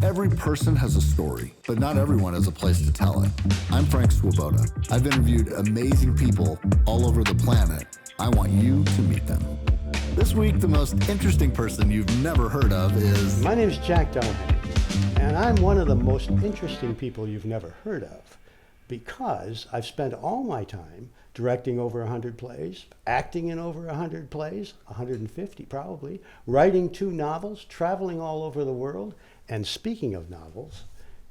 Every person has a story, but not everyone has a place to tell it. I'm Frank Swoboda. I've interviewed amazing people all over the planet. I want you to meet them. This week, the most interesting person you've never heard of is... My name is Jack Delehanty, and I'm one of the most interesting people you've never heard of because I've spent all my time directing over 100 plays, acting in over 100 plays, 150 probably, writing 2 novels, traveling all over the world. And speaking of novels,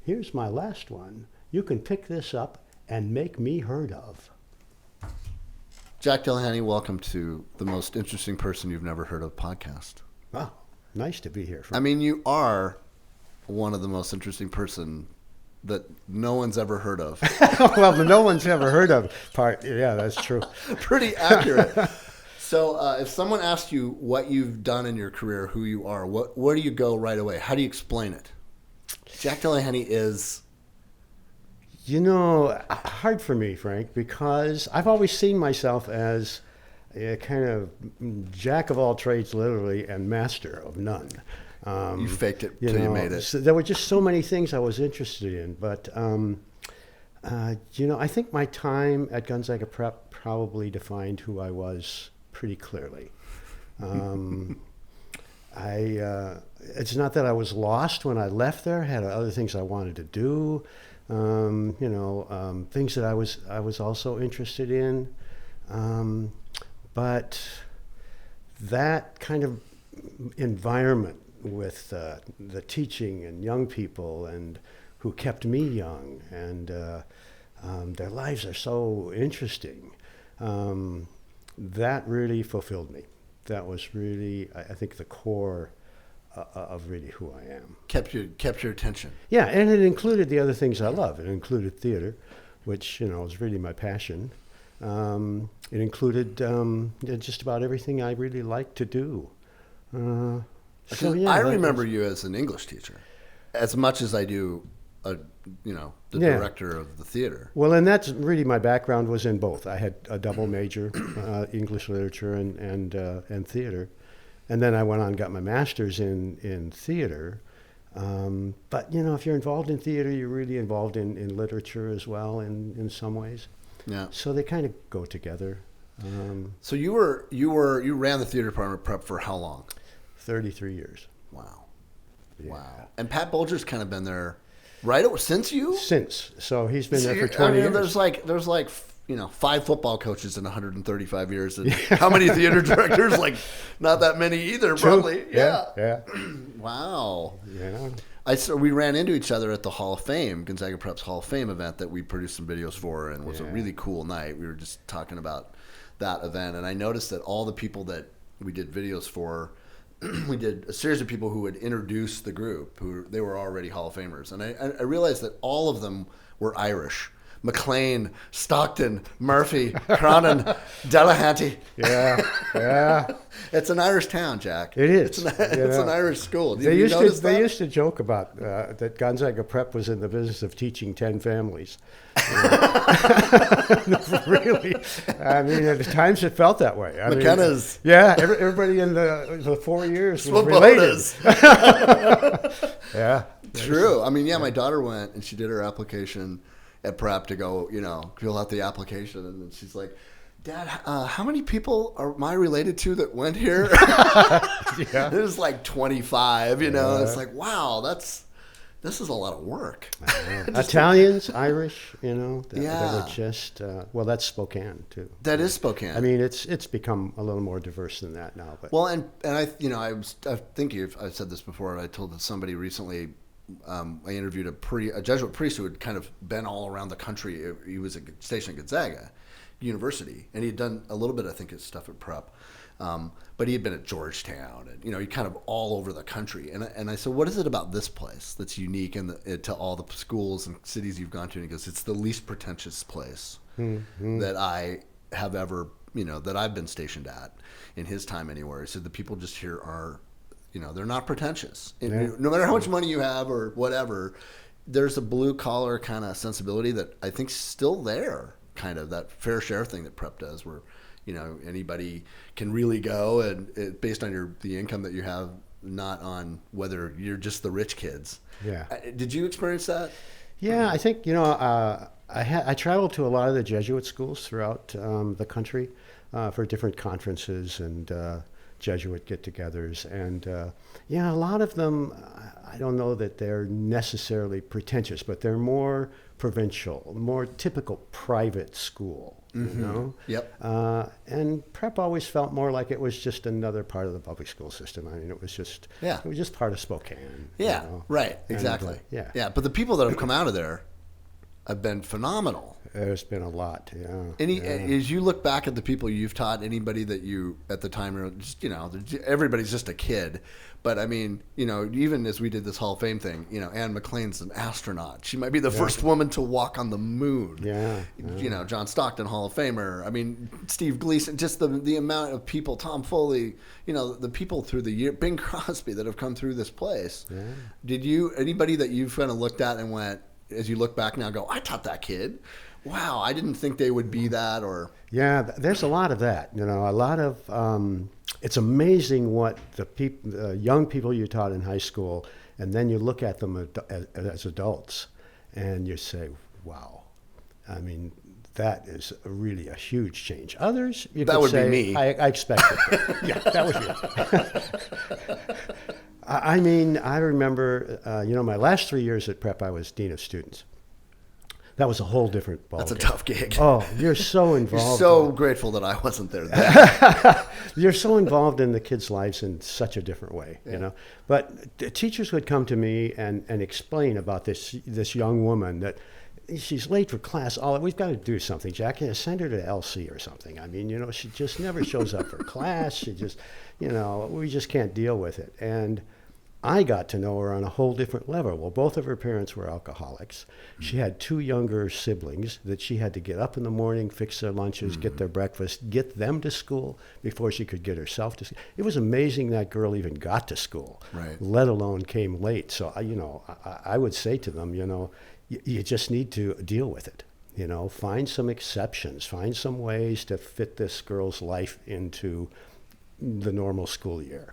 here's my last one. You can pick this up and make me heard of. Jack Delehanty, welcome to the most interesting person you've never heard of podcast. Wow, nice to be here. I mean, you are one of the most interesting person that no one's ever heard of. Well, the no one's ever heard of part, yeah, that's true. Pretty accurate. So if someone asks you what you've done in your career, who you are, where do you go right away? How do you explain it? Jack Delehanty is... You know, hard for me, Frank, because I've always seen myself as a kind of jack of all trades, literally, and master of none. You faked it till you made it. So there were just so many things I was interested in. But, you know, I think my time at Gonzaga Prep probably defined who I was pretty clearly. It's not that I was lost when I left there. I had other things I wanted to do. Things that I was also interested in. But that kind of environment with the teaching and young people and who kept me young and their lives are so interesting. That really fulfilled me. That was really, I think, the core of really who I am. Kept your attention. Yeah, and it included the other things I love. It included theater, which, is really my passion. It included just about everything I really like to do. I remember you as an English teacher, as much as I do, director of the theater. Well, and that's really my background was in both. I had a double major, English literature and theater. And then I went on and got my master's in theater. But, if you're involved in theater, you're really involved in literature as well in some ways. Yeah. So they kind of go together. So you ran the theater department at Prep for how long? 33 years. Wow. Yeah. Wow. And Pat Bulger's kind of been there, right? Since you? Since. So he's been there for 20 years. There's 5 football coaches in 135 years. And how many theater directors? Not that many either, probably. Yeah. Wow. Yeah. We ran into each other at the Hall of Fame, Gonzaga Prep's Hall of Fame event that we produced some videos for, and it was a really cool night. We were just talking about that event, and I noticed that all the people that we did videos for, we did a series of people who had introduced the group, they were already Hall of Famers, and I realized that all of them were Irish. McLean, Stockton, Murphy, Cronin, Delehanty. Yeah. It's an Irish town, Jack. It is. It's an Irish school. They used to joke about that Gonzaga Prep was in the business of teaching 10 families. Really. I mean, at times it felt that way. McKenna's. Everybody in the 4 years was related. Yeah. True. I mean, my daughter went and she did her application at Prep to go, fill out the application. And then she's like, Dad, how many people am I related to that went here? It was 25, It's like, wow, this is a lot of work. Italians, Irish, that were just, that's Spokane too. That is Spokane. I mean, it's become a little more diverse than that now. But. Well, and I think I've said this before. I told somebody recently, I interviewed a Jesuit priest who had kind of been all around the country. He was stationed at Gonzaga University, and he had done a little bit, I think, of stuff at Prep. But he had been at Georgetown, and he kind of all over the country. And I said, what is it about this place that's unique to all the schools and cities you've gone to? And he goes, it's the least pretentious place that I have ever, that I've been stationed at in his time anywhere. He said the people just here are. They're not pretentious. No matter how much money you have or whatever, there's a blue collar kind of sensibility that I think's still there, kind of that fair share thing that Prep does where, anybody can really go and based on the income that you have not on whether you're just the rich kids. Yeah. Did you experience that? Yeah, I think, I traveled to a lot of the Jesuit schools throughout the country for different conferences and Jesuit get-togethers. And a lot of them, I don't know that they're necessarily pretentious, but they're more provincial, more typical private school. Yep. And prep always felt more like it was just another part of the public school system. I mean, it was just part of Spokane. Yeah, right, exactly. And, yeah. But the people that have come out of there have been phenomenal. There's been a lot, yeah. As you look back at the people you've taught, anybody that you at the time were just, everybody's just a kid. But I mean, even as we did this Hall of Fame thing, Anne McLean's an astronaut. She might be the first woman to walk on the moon. Yeah. John Stockton, Hall of Famer. I mean, Steve Gleason. Just the amount of people. Tom Foley. The people through the year. Bing Crosby that have come through this place. Yeah. Anybody that you've kind of looked at and went, as you look back now, go, I taught that kid. Wow, I didn't think they would be that. Or there's a lot of that. A lot of. It's amazing what the young people you taught in high school, and then you look at them as adults, and you say, "Wow." I mean, that is really a huge change. Others, you that could would say, be me. I expected. Yeah, that was you. I mean, I remember, my last 3 years at Prep, I was dean of students. That was a whole different ballgame. That's a tough gig. Oh, you're so involved. You're so grateful that I wasn't there then. You're so involved in the kids' lives in such a different way, But the teachers would come to me and explain about this young woman that she's late for class. We've got to do something, Jack. Send her to LC or something. I mean, she just never shows up for class. She just, we just can't deal with it. And I got to know her on a whole different level. Well, both of her parents were alcoholics. She had 2 younger siblings that she had to get up in the morning, fix their lunches, get their breakfast, get them to school before she could get herself to school. It was amazing that girl even got to school, let alone came late. So, I would say to them, you just need to deal with it. Find some exceptions, find some ways to fit this girl's life into the normal school year.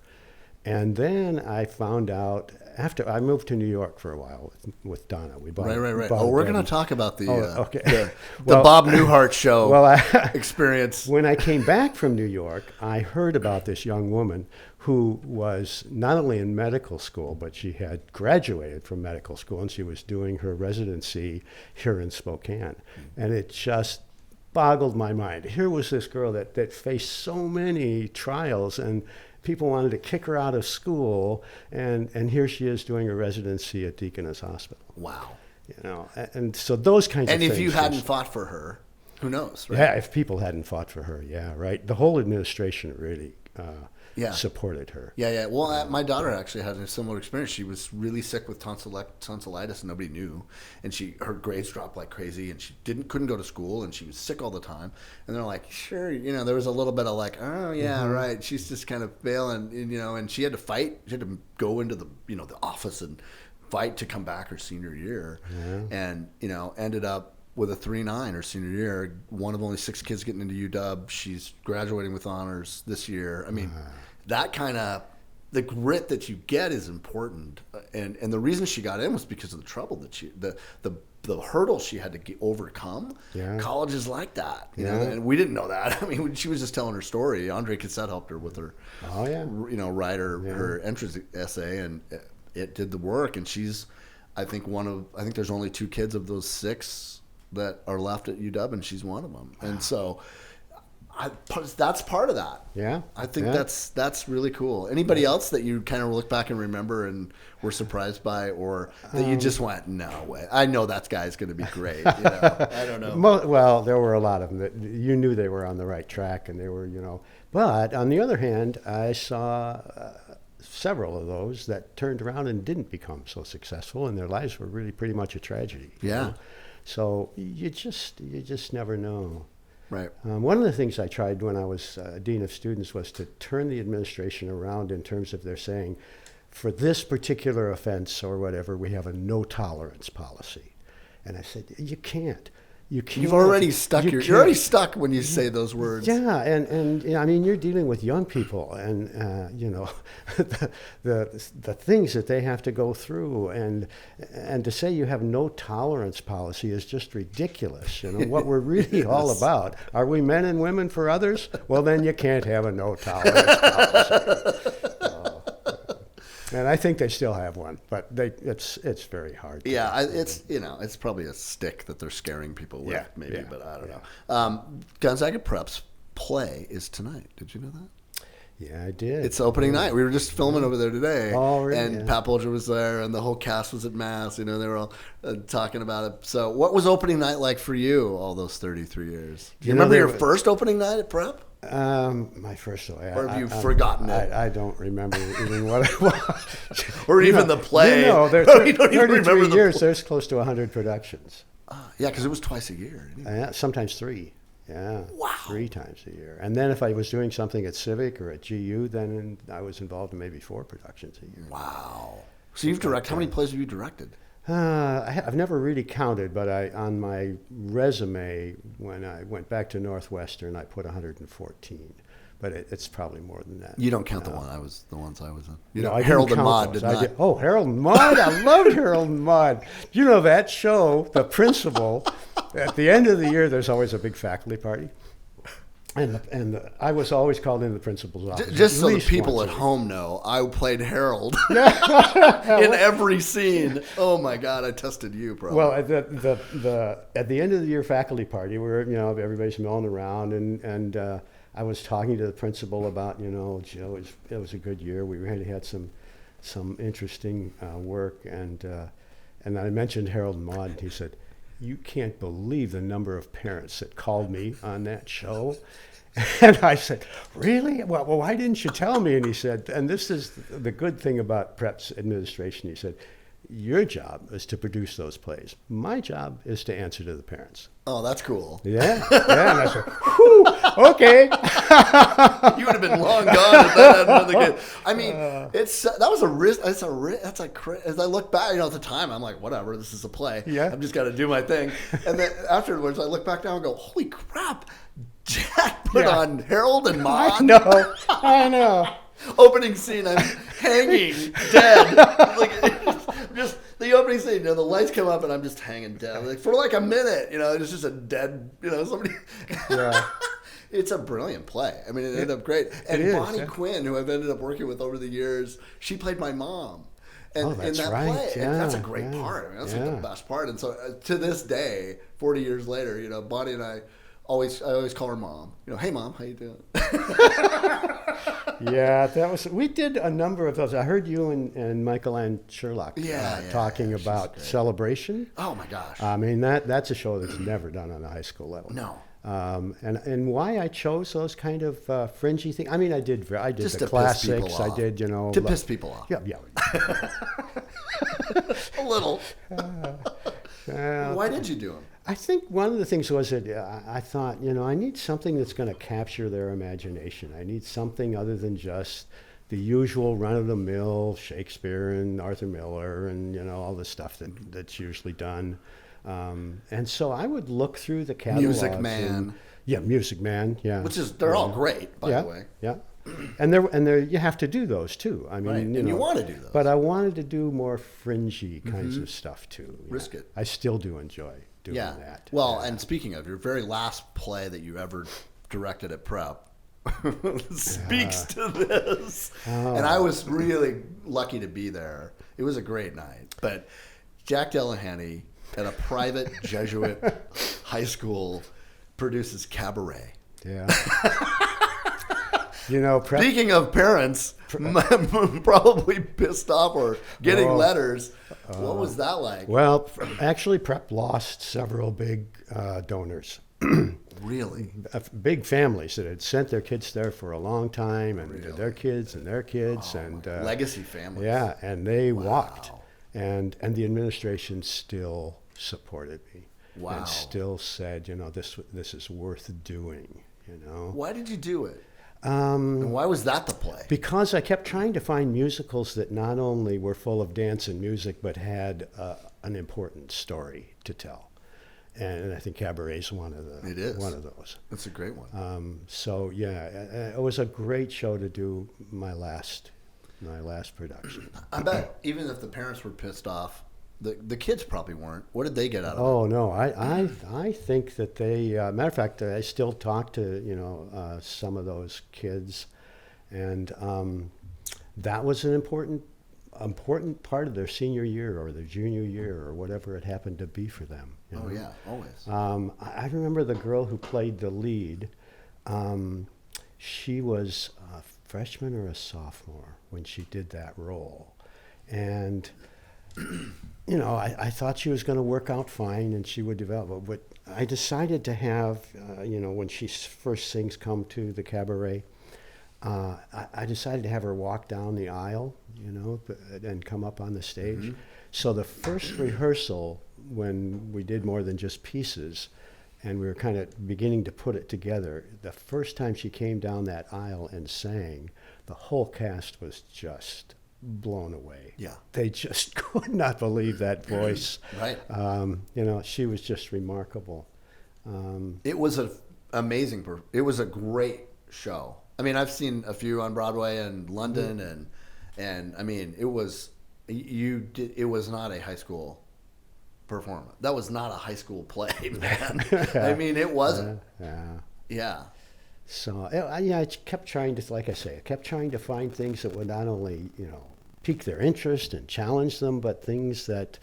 And then I found out after I moved to New York for a while with Donna. We bought right. Bought we're going to talk about the the Bob Newhart show experience. When I came back from New York, I heard about this young woman who was not only in medical school, but she had graduated from medical school, and she was doing her residency here in Spokane. And it just boggled my mind. Here was this girl that faced so many trials, and people wanted to kick her out of school, and here she is doing her residency at Deaconess Hospital. Wow. And so those kinds of things. And if you hadn't fought for her, who knows, right? Yeah, if people hadn't fought for her, right. The whole administration really supported her. Yeah. Well, my daughter actually had a similar experience. She was really sick with tonsillitis, and nobody knew. And her grades dropped like crazy, and she couldn't go to school, and she was sick all the time. And they're like, sure, there was a little bit of like, oh yeah, right. She's just kind of failing, and she had to fight. She had to go into the the office and fight to come back her senior year, and ended up with a 3.9 her senior year. One of only 6 kids getting into UW. She's graduating with honors this year. I mean. That kind of, the grit that you get is important, and the reason she got in was because of the trouble that the hurdles she had to overcome. College is like that, and we didn't know that. I mean, she was just telling her story. Andre Cassette helped her with her, write her entrance essay, and it did the work. And she's, I think there's only 2 kids of those 6 that are left at UW, and she's one of them. And so. That's part of that. Yeah. I think that's really cool. Anybody else that you kind of look back and remember and were surprised by, or that you just went, no way, I know that guy's going to be great. I don't know. Well, there were a lot of them that you knew they were on the right track, and they were, But on the other hand, I saw several of those that turned around and didn't become so successful, and their lives were really pretty much a tragedy. So you just never know. Right. One of the things I tried when I was dean of students was to turn the administration around in terms of their saying, for this particular offense or whatever, we have a no tolerance policy. And I said, you can't. you can't. You've already stuck you you're already stuck when you say those words. Yeah, and I mean, you're dealing with young people, and you know, the things that they have to go through, and to say you have no tolerance policy is just ridiculous. You know what we're really all about. Are we men and women for others? Well, then you can't have a no tolerance policy. And I think they still have one, but it's very hard. Yeah, it's probably a stick that they're scaring people with, maybe, but I don't know. Gonzaga Prep's play is tonight. Did you know that? Yeah, I did. It's opening night. We were just filming over there today. Oh, really? And Pat Bolger was there, and the whole cast was at Mass. You know, they were all talking about it. So what was opening night like for you all those 33 years? Do you remember your first opening night at Prep? My first, or have you forgotten it? I don't remember even what it was. Or even the play. You know, there's you don't even remember years, there's close to 100 productions. Yeah, because it was twice a year. Sometimes 3. Yeah. Wow. 3 times a year. And then if I was doing something at Civic or at GU, then I was involved in maybe 4 productions a year. Wow. So you've directed, how many plays have you directed? I've never really counted, but on my resume, when I went back to Northwestern, I put 114. But it's probably more than that. You don't count the ones I was in. You know, I Harold and didn't Maude count did those. not. Harold and Maude! I loved Harold and Maude. You know that show, the principal. At the end of the year, there's always a big faculty party. And I was always called into the principal's office. Just so the people at home know, I played Harold in every scene. Oh my God, I tested you, probably. Well, at the end of the year faculty party, where everybody's milling around, and I was talking to the principal about Joe, it was a good year. We really had some interesting work, and I mentioned Harold and Maude, and he said, "You can't believe the number of parents that called me on that show." And I said, "Really? Well, why didn't you tell me?" And he said, and this is the good thing about Prep's administration, he said, "Your job is to produce those plays. My job is to answer to the parents." Oh, that's cool. Yeah. And I said, "Whew, okay." You would have been long gone if that hadn't been the kid. I mean, that was a risk. As I look back, at the time, I'm like, whatever, this is a play. Yeah. I've just got to do my thing. And then afterwards, I look back now and go, holy crap, Jack put on Harold and Maude. I know. Opening scene, I'm hanging dead. Just the opening scene, the lights come up and I'm just hanging dead. For like a minute, it's just a dead, somebody. Yeah. It's a brilliant play. I mean, it ended up great. And Bonnie Quinn, who I've ended up working with over the years, she played my mom. And that's in that right. play, Yeah, that's a great part. I mean, that's like the best part. And so to this day, 40 years later, Bonnie and I always call her Mom. Hey Mom, how you doing? Yeah, we did a number of those. I heard you and Michael Ann Sherlock talking about Celebration. Oh my gosh. I mean, that's a show that's never done on a high school level. No. And why I chose those kind of fringy things. I mean, I did just the classics. I did, to piss people off. Yeah. A little. Why did you do them? I think one of the things was that I thought, I need something that's going to capture their imagination. I need something other than just the usual run-of-the-mill Shakespeare and Arthur Miller and, all the stuff that's usually done. And so I would look through the catalogs. Music Man. Music Man, yeah. Which is, they're all great, by the way. Yeah. And there, you have to do those too. I mean, right. And you want to do those. But I wanted to do more fringy kinds of stuff too. Risk it. I still do enjoy doing that. Well, and speaking of, your very last play that you ever directed at Prep speaks to this. And I was really lucky to be there. It was a great night. But Jack Delehanty at a private Jesuit high school produces Cabaret. Yeah. Prep, speaking of parents, probably pissed off or getting letters. What was that like? Well, actually, Prep lost several big donors. Really? Big families that had sent their kids there for a long time, and their kids and their kids. And legacy families. Yeah, and they walked. And the administration still supported me. Wow. And still said, this is worth doing, Why did you do it? And why was that the play? Because I kept trying to find musicals that not only were full of dance and music, but had an important story to tell. And I think cabaret is one of the It is one of those. That's a great one. So yeah, it was a great show to do my last production. I bet even if the parents were pissed off, the kids probably weren't. What did they get out of it? Oh no, I think that they. Matter of fact, I still talk to some of those kids, and that was an important part of their senior year or their junior year or whatever it happened to be for them. You know? Oh yeah, always. I remember the girl who played the lead. She was a freshman or a sophomore when she did that role, and I thought she was going to work out fine and she would develop. But I decided to have, when she first sings "Come to the Cabaret," I decided to have her walk down the aisle, and come up on the stage. Mm-hmm. So the first rehearsal, when we did more than just pieces, and we were kind of beginning to put it together, the first time she came down that aisle and sang, the whole cast was just blown away. Yeah. They just could not believe that voice. Right. She was just remarkable. It was it was a great show. I mean, I've seen a few on Broadway and London, and I mean, it was not a high school performance. That was not a high school play, man. I mean, it wasn't. Yeah. So I kept trying to, like I say, I kept trying to find things that would not only pique their interest and challenge them, but things that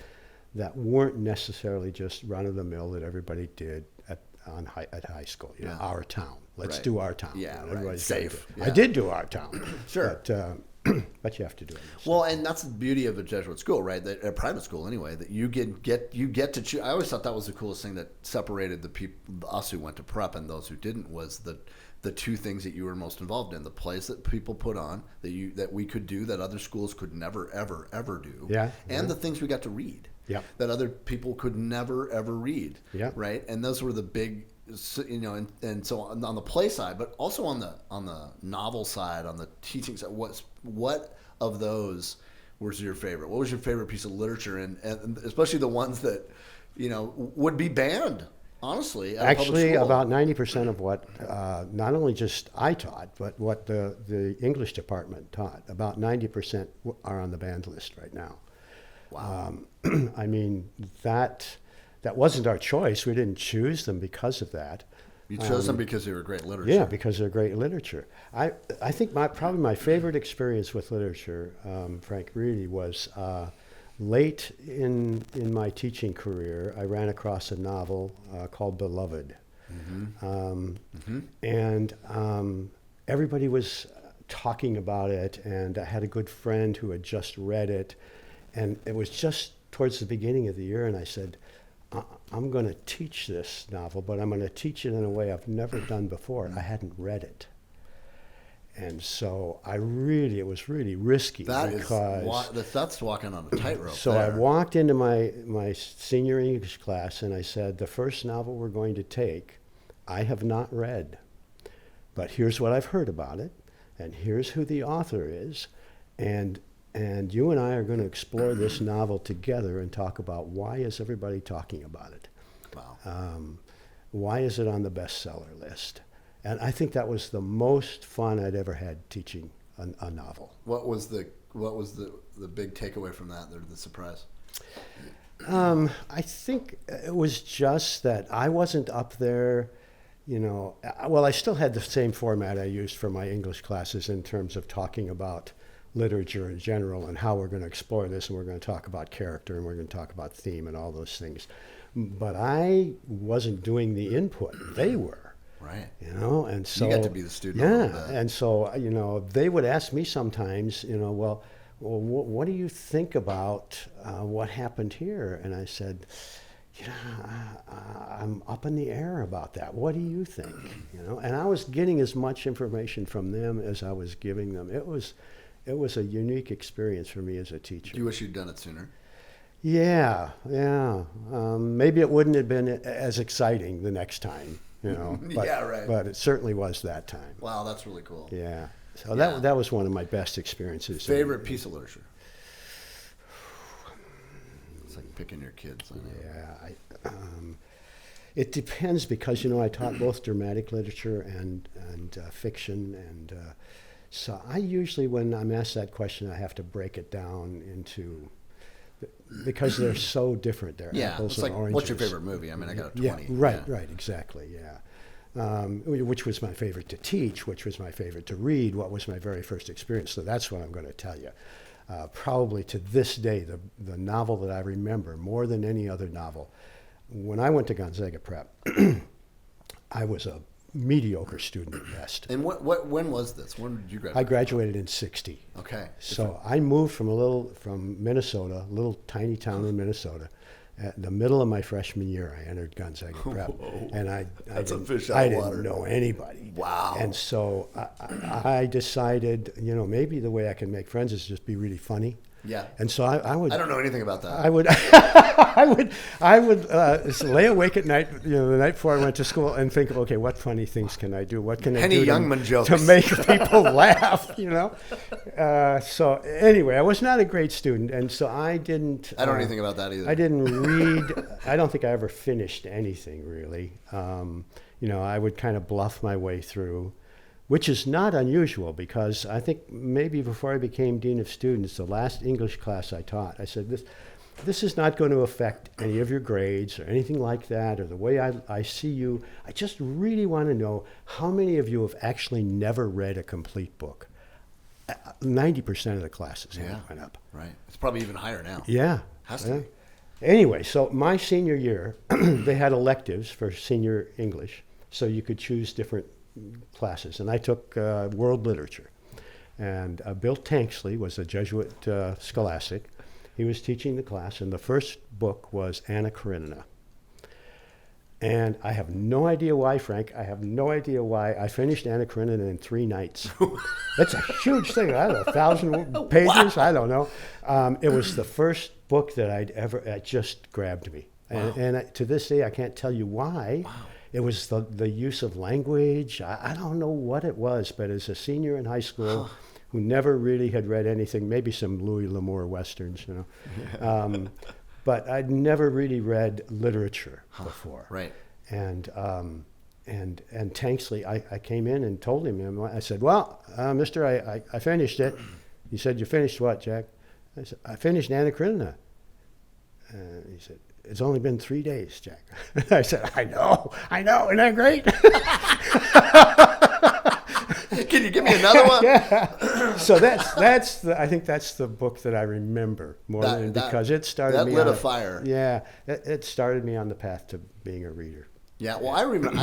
weren't necessarily just run of the mill that everybody did at high school. Our town. Let's do our town. Yeah, right. Safe. Yeah. I did do our town. Sure. But you have to do it. Well, and that's the beauty of a Jesuit school, right? That a private school, anyway. That you get to choose. I always thought that was the coolest thing that separated the people, us who went to prep and those who didn't, was the two things that you were most involved in: the plays that people put on that we could do that other schools could never ever do, and the things we got to read, that other people could never ever read, right? And those were the big. And so on the play side, but also on the novel side, on the teaching side, what of those was your favorite? What was your favorite piece of literature, and especially the ones that would be banned? Honestly, actually, about 90% of what not only just I taught, but what the English department taught, about 90% are on the banned list right now. Wow. I mean that wasn't our choice. We didn't choose them because of that. You chose them because they were great literature. Yeah, because they're great literature. I think probably my favorite experience with literature, Frank, really was late in my teaching career. I ran across a novel called Beloved. Mm-hmm. And everybody was talking about it, and I had a good friend who had just read it, and it was just towards the beginning of the year, and I said, I'm going to teach this novel, but I'm going to teach it in a way I've never done before. I hadn't read it. And so it was really risky. That's walking on a tightrope. So I walked into my senior English class and I said, the first novel we're going to take, I have not read, but here's what I've heard about it, and here's who the author is, and you and I are going to explore this novel together and talk about why is everybody talking about it. Wow. Why is it on the bestseller list? And I think that was the most fun I'd ever had teaching a novel. What was the big takeaway from that, the surprise? I think it was just that I wasn't up there, well, I still had the same format I used for my English classes in terms of talking about literature in general and how we're going to explore this, and we're going to talk about character, and we're going to talk about theme and all those things. But I wasn't doing the input. They were. Right. And so... You got to be the student. Yeah, and so, they would ask me sometimes, well, what do you think about what happened here? And I said, I'm up in the air about that. What do you think? And I was getting as much information from them as I was giving them. It was a unique experience for me as a teacher. You wish you'd done it sooner? Yeah. Maybe it wouldn't have been as exciting the next time, But, yeah, right. But it certainly was that time. Wow, that's really cool. Yeah. So that was one of my best experiences. Favorite piece of literature? It's like picking your kids. I know. Yeah. It depends because, I taught both dramatic literature and fiction. And so I usually, when I'm asked that question, I have to break it down into, because they're so different. They're apples it's and like, oranges. what's your favorite movie? I mean, I got a 20. Right, exactly, which was my favorite to teach, which was my favorite to read, what was my very first experience. So that's what I'm going to tell you. Probably to this day, the novel that I remember more than any other novel, when I went to Gonzaga Prep, I was a mediocre student at best. And when was this? When did you graduate? I graduated in '60. Okay. So I moved from Minnesota, a little tiny town in Minnesota. At the middle of my freshman year, I entered Gonzaga Prep, and I didn't know anybody. Wow! And so I decided, maybe the way I can make friends is just be really funny. Yeah. And so I would. I don't know anything about that. I would lay awake at night, the night before I went to school, and think of, okay, what funny things can I do? What can I do to make people laugh? So anyway, I was not a great student, and so I didn't. I don't know anything about that either. I didn't read. I don't think I ever finished anything really. I would kind of bluff my way through, which is not unusual because I think maybe before I became Dean of Students, the last English class I taught, I said, this is not going to affect any of your grades or anything like that or the way I see you. I just really want to know how many of you have actually never read a complete book. 90% of the classes went up. Right. It's probably even higher now. Yeah. Has to be. Anyway, so my senior year, they had electives for senior English, so you could choose different classes, and I took world literature. And Bill Tanksley was a Jesuit scholastic. He was teaching the class, and the first book was Anna Karenina. And I have no idea why, Frank. I have no idea why. I finished Anna Karenina in 3 nights. That's a huge thing. I don't know, 1,000 pages. Wow. I don't know. It was the first book that it just grabbed me. Wow. And to this day, I can't tell you why. Wow. It was the use of language. I don't know what it was, but as a senior in high school who never really had read anything, maybe some Louis L'Amour westerns, but I'd never really read literature before. Right. And Tanksley, I came in and told him, I said, well, mister, I finished it. He said, you finished what, Jack? I said, I finished Anna Karenina. He said, it's only been 3 days, Jack. I said, I know, isn't that great? Can you give me another one? Yeah. So I think that's the book that I remember more because it started me lit a fire. Yeah, it started me on the path to being a reader. Yeah, well, I remember.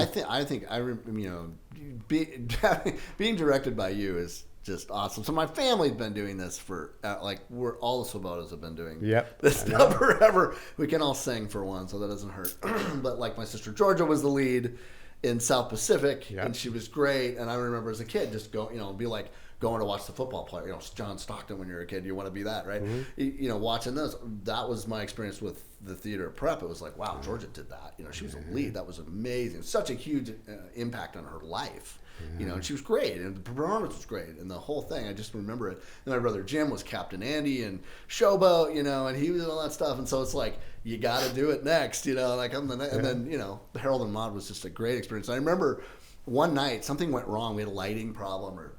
Being directed by you is just awesome. So my family's been doing this for all the Swobodas have been doing this stuff forever. We can all sing for one, so that doesn't hurt. But like my sister Georgia was the lead in South Pacific, and she was great. And I remember as a kid just going to watch the football player. John Stockton when you're a kid, you want to be that, right? Mm-hmm. Watching those. That was my experience with the theater prep. It was like, wow, Georgia did that. She was a lead. That was amazing. Such a huge impact on her life. And she was great, and the performance was great, and the whole thing. I just remember it. And my brother Jim was Captain Andy and Showboat, and he was all that stuff. And so it's like, you got to do it next, and then Harold and Maude was just a great experience. I remember one night something went wrong. We had a lighting problem or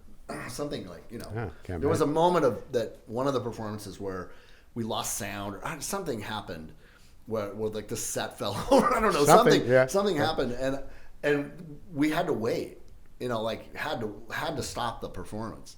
something there was a moment of that one of the performances where we lost sound or something happened where like the set fell over. I don't know, something happened, and we had to wait. Had to stop the performance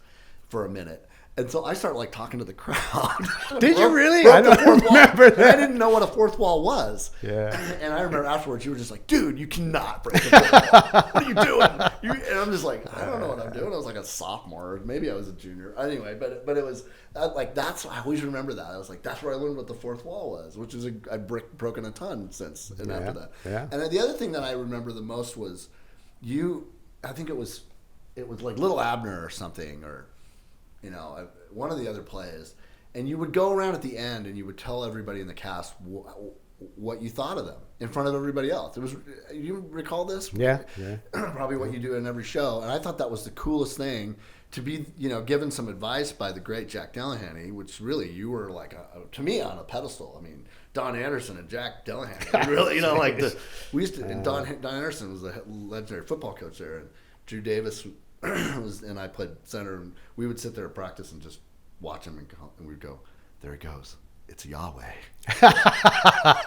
for a minute. And so I started talking to the crowd. Did you really? I don't remember that. I didn't know what a fourth wall was. Yeah. And I remember afterwards you were just like, dude, you cannot break the fourth wall. What are you doing? And I'm just like, I don't know what I'm doing. I was like a sophomore. Maybe I was a junior. Anyway, but it was that's, I always remember that. I was like, that's where I learned what the fourth wall was, which is I've broken a ton since and after that. Yeah. And the other thing that I remember the most was I think it was like Little Abner or something, or one of the other plays, And you would go around at the end and you would tell everybody in the cast what you thought of them in front of everybody else. It was, you recall this? Yeah. Probably what you do in every show. And I thought that was the coolest thing, to be, given some advice by the great Jack Delehanty, which really you were like, to me, on a pedestal. I mean, Don Anderson and Jack Delehanty, really, we used to, and Don Anderson was the legendary football coach there, and Drew Davis and I played center, and we would sit there at practice and just watch him, and we'd go, there he goes. It's Yahweh.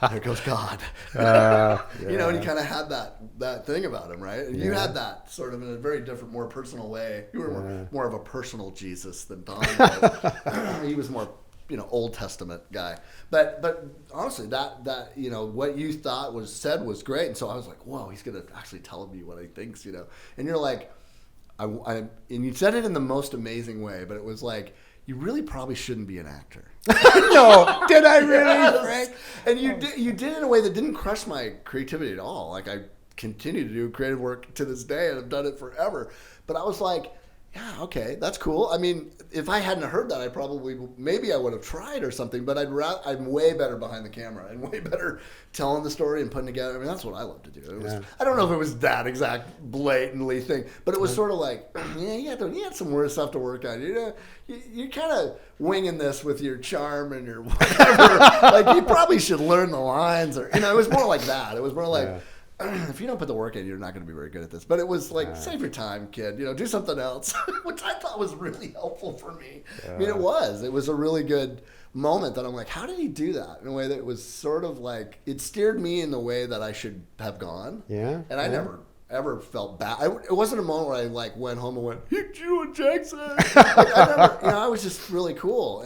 There goes God. Yeah. And he kind of had that thing about him, right? And you had that sort of in a very different, more personal way. You were more of a personal Jesus than Don was. He was more, Old Testament guy. But honestly, that what you thought was said was great. And so I was like, whoa, he's going to actually tell me what he thinks, And you're like, and you said it in the most amazing way, but it was like, you really probably shouldn't be an actor. No, did I really? Yes. And you did it in a way that didn't crush my creativity at all. Like, I continue to do creative work to this day, and I've done it forever. But I was like, yeah, okay, that's cool. I mean, if I hadn't heard that, maybe I would have tried or something. But I'm way better behind the camera and way better telling the story and putting together. I mean, that's what I love to do. I don't know if it was that exact blatantly thing, but it was sort of like, you had some more stuff to work on. You're kind of winging this with your charm and your whatever. Like, you probably should learn the lines, or it was more like that. It was more like. Yeah. If you don't put the work in, you're not going to be very good at this. But it was like, save your time, kid. Do something else, which I thought was really helpful for me. I mean, it was a really good moment that I'm like, how did he do that in a way that was sort of like, it steered me in the way that I should have gone. Yeah. And I never ever felt bad. It wasn't a moment where I like went home and went, you and Jackson. I was just really cool.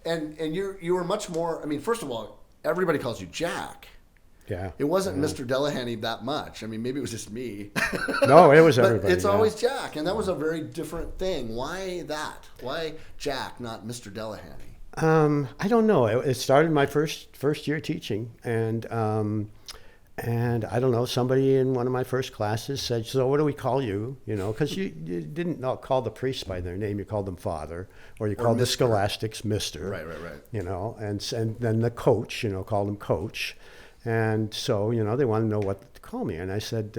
And you were much more, I mean, first of all, everybody calls you Jack. Yeah. It wasn't Mr. Delehanty that much. I mean, maybe it was just me. No, it was everybody. But it's always Jack, and that was a very different thing. Why that? Why Jack, not Mr. Delehanty? I don't know. It started my first year teaching, and I don't know. Somebody in one of my first classes said, "So what do we call you?" Because you didn't call the priests by their name. You called them Father, or you called the scholastics Mister. Right. And then the coach, called him Coach. And so, they want to know what to call me. And I said,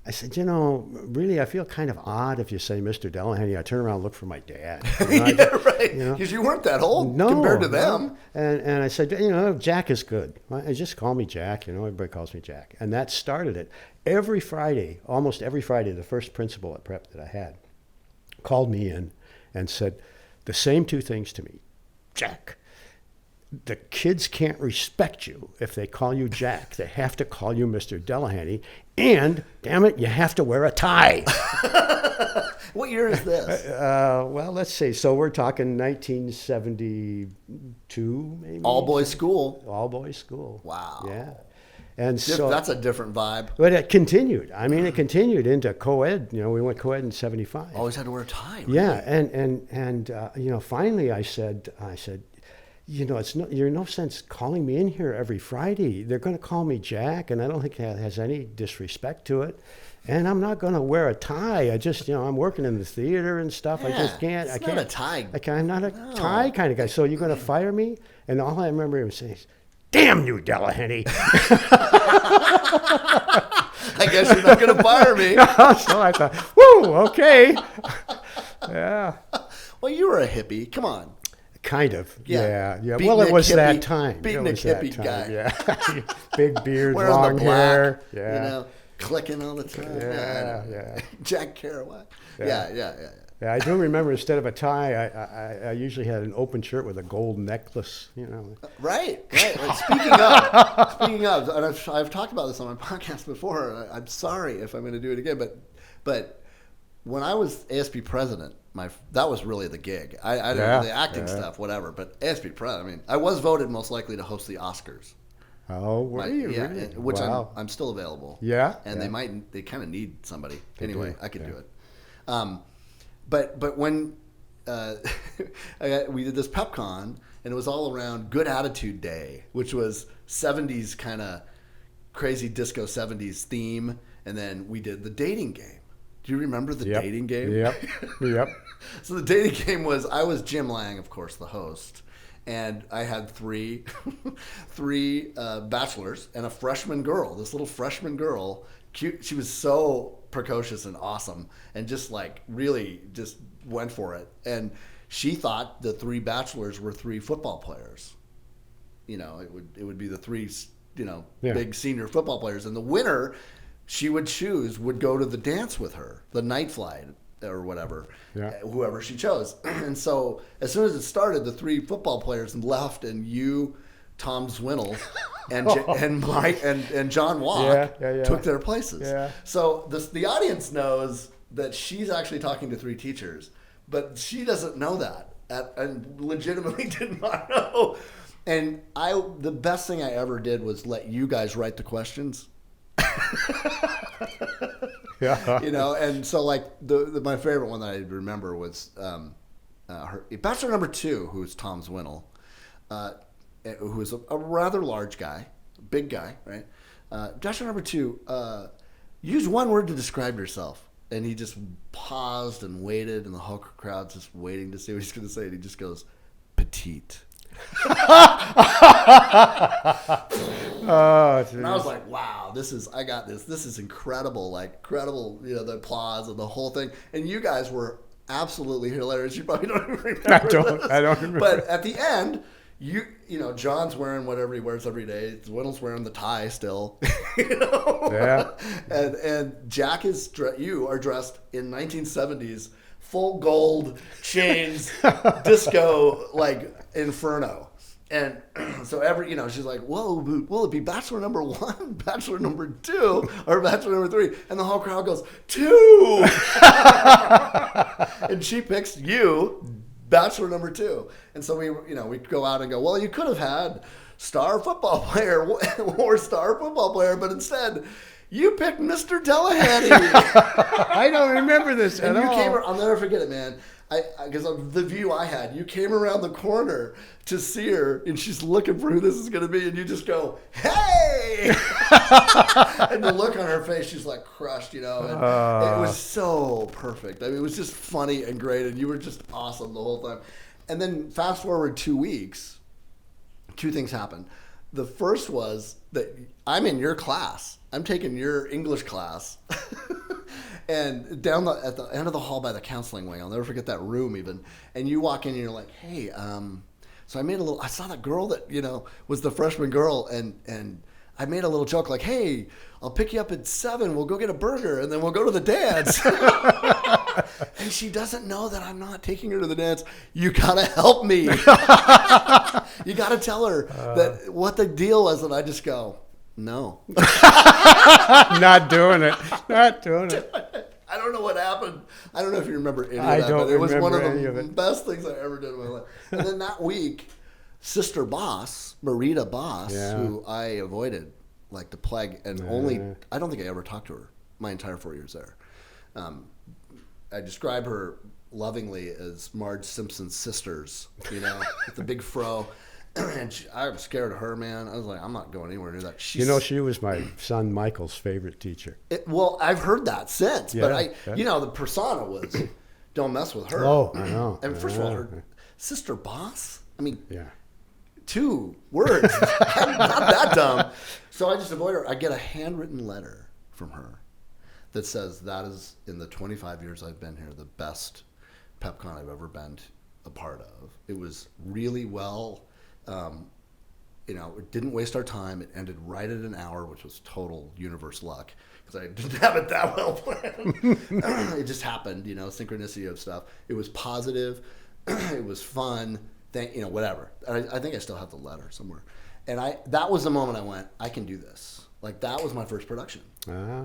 really, I feel kind of odd if you say Mr. Delehanty. I turn around and look for my dad. Right. Because you weren't that old compared to them. And I said, Jack is good. Just call me Jack. Everybody calls me Jack. And that started it. Every Friday, almost every Friday, the first principal at Prep that I had called me in and said the same two things to me. Jack, the kids can't respect you if they call you Jack. They have to call you Mr. Delehanty. And, damn it, you have to wear a tie. What year is this? Well, let's see. So we're talking 1972, maybe? All boys school. All boys school. Wow. Yeah. And so that's a different vibe. But it continued. I mean, it continued into co-ed. We went co-ed in 75. Always had to wear a tie. Really? Yeah. And finally I said, you're no sense calling me in here every Friday. They're going to call me Jack, and I don't think that has any disrespect to it. And I'm not going to wear a tie. I just, I'm working in the theater and stuff. Yeah, I just can't. It's not a tie. I'm not a tie kind of guy. So you're going to fire me? And all I remember him saying is, "Damn you, Delehanty." I guess you're not going to fire me. So I thought, whoo, okay. Yeah. Well, you were a hippie. Come on. Kind of, yeah. Well, it was that time. Beating a hippie guy. Yeah. Big beard, wearing long the black, hair. Yeah. Clicking all the time. Yeah. Jack Kerouac. Yeah. I do remember instead of a tie, I usually had an open shirt with a gold necklace. Right. Speaking of, and I've talked about this on my podcast before. And I'm sorry if I'm going to do it again, but when I was ASP president. That was really the gig. I didn't know the acting stuff, whatever. But ASP Prep, I was voted most likely to host the Oscars. Oh, were you? Yeah, really? which wow. I'm still available. Yeah. And they kind of need somebody. Anyway, I could do it. But when we did this PepCon, and it was all around Good Attitude Day, which was 70s kind of crazy disco 70s theme, and then we did the dating game. Do you remember the dating game? Yep. So the dating game was, I was Jim Lang, of course, the host. and I had three bachelors and a freshman girl. This little freshman girl, cute. She was so precocious and awesome, and just like really just went for it. And she thought the three bachelors were three football players. You know, it would be the three, you know, big senior football players, and the winner she would choose would go to the dance with her, the night flight or whatever, whoever she chose. And so as soon as it started, the three football players left, and you, Tom Zwinnel, and Mike and John Walk took their places. Yeah. So the audience knows that she's actually talking to three teachers, but she doesn't know that, and legitimately did not know. And the best thing I ever did was let you guys write the questions. You know, and so like my favorite one that I remember was her bachelor number 2, who was Tom Zwinnel, who was a rather large guy, big guy, right? Bachelor number 2, use one word to describe yourself. And he just paused and waited, and the whole crowd's just waiting to see what he's going to say, and he just goes, petite. And I was like, wow, I got this. This is incredible. Like, incredible, you know, the applause and the whole thing. And you guys were absolutely hilarious. You probably don't even remember I don't remember. But at the end, you know, John's wearing whatever he wears every day. Dwindle's wearing the tie still. You know? Yeah. And Jack you are dressed in 1970s full gold chains, disco, like, inferno. And so you know, she's like, whoa, will it be bachelor number 1, bachelor number 2, or bachelor number 3? And the whole crowd goes, 2. And she picks you, bachelor number 2. And so we go out and go, well, you could have had star football player or star football player, but instead you picked Mr. Delehanty. I don't remember this at all. I'll never forget it, man. Because of the view I had, you came around the corner to see her, and she's looking for who this is going to be, and you just go, hey! And the look on her face, she's like crushed, you know. And it was so perfect. I mean, it was just funny and great, and you were just awesome the whole time. And then fast forward 2 weeks, 2 things happened. The first was that I'm in your class. I'm taking your English class. And down at the end of the hall by the counseling wing, I'll never forget that room even. And you walk in and you're like, hey, so I saw that girl that, you know, was the freshman girl, and I made a little joke like, hey, I'll pick you up at 7, we'll go get a burger, and then we'll go to the dance. And she doesn't know that I'm not taking her to the dance. You gotta help me. You gotta tell her that what the deal was, and I just go, no. Not doing it. I don't know what happened. I don't know if you remember any of that, but it was one of the best things I ever did in my life. And then that week, Sister Boss, Marita Boss, who I avoided like the plague, and I don't think I ever talked to her my entire 4 years there. I describe her lovingly as Marge Simpson's sisters, you know, with the big fro. And I was scared of her, man. I was like, I'm not going anywhere near that. You know, she was my son Michael's favorite teacher. Well, I've heard that since, but you know, the persona was, don't mess with her. Oh, I know. And first of all, her Sister Boss. I mean, 2 words, not that dumb. So I just avoid her. I get a handwritten letter from her that says that is, in the 25 years I've been here, the best PepCon I've ever been a part of. It was really well. You know, it didn't waste our time. It ended right at an hour, which was total universe luck because I didn't have it that well planned. It just happened, you know, synchronicity of stuff. It was positive. It was fun. You know, whatever. I think I still have the letter somewhere. And that was the moment I went, I can do this. Like, that was my first production.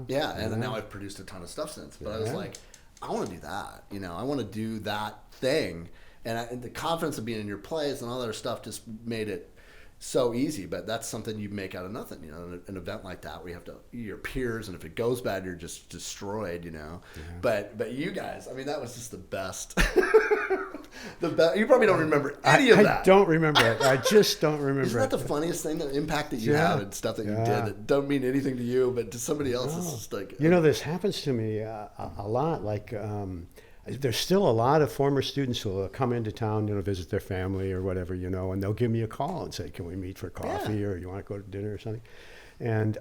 Yeah, and now I've produced a ton of stuff since. But I was like, I want to do that. You know, I want to do that thing. And the confidence of being in your place and all that other stuff just made it so easy. But that's something you make out of nothing, you know, an event like that where you have to, your peers, and if it goes bad, you're just destroyed, you know. But you guys, I mean, that was just the best. The best. You probably don't remember any of that. I don't remember it. I just don't remember. Isn't that the funniest thing, the impact that you had and stuff that you did that don't mean anything to you, but to somebody else, it's just like... You know, this happens to me a lot. Like, there's still a lot of former students who will come into town, visit their family or whatever, and they'll give me a call and say, "Can we meet for coffee, or you want to go to dinner or something?" And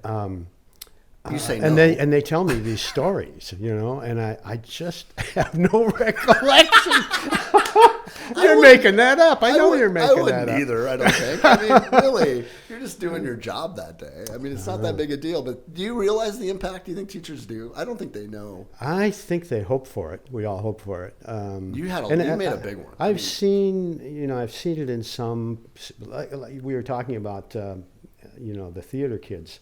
You say no. and they tell me these stories, and I just have no recollection. You're making that up. I know you're making that up. I wouldn't either, I don't think. I mean, really, you're just doing your job that day. I mean, it's not that big a deal. But do you realize the impact? Do you think teachers do? I don't think they know. I think they hope for it. We all hope for it. You made a big one. I've seen it in some. Like we were talking about, the theater kids.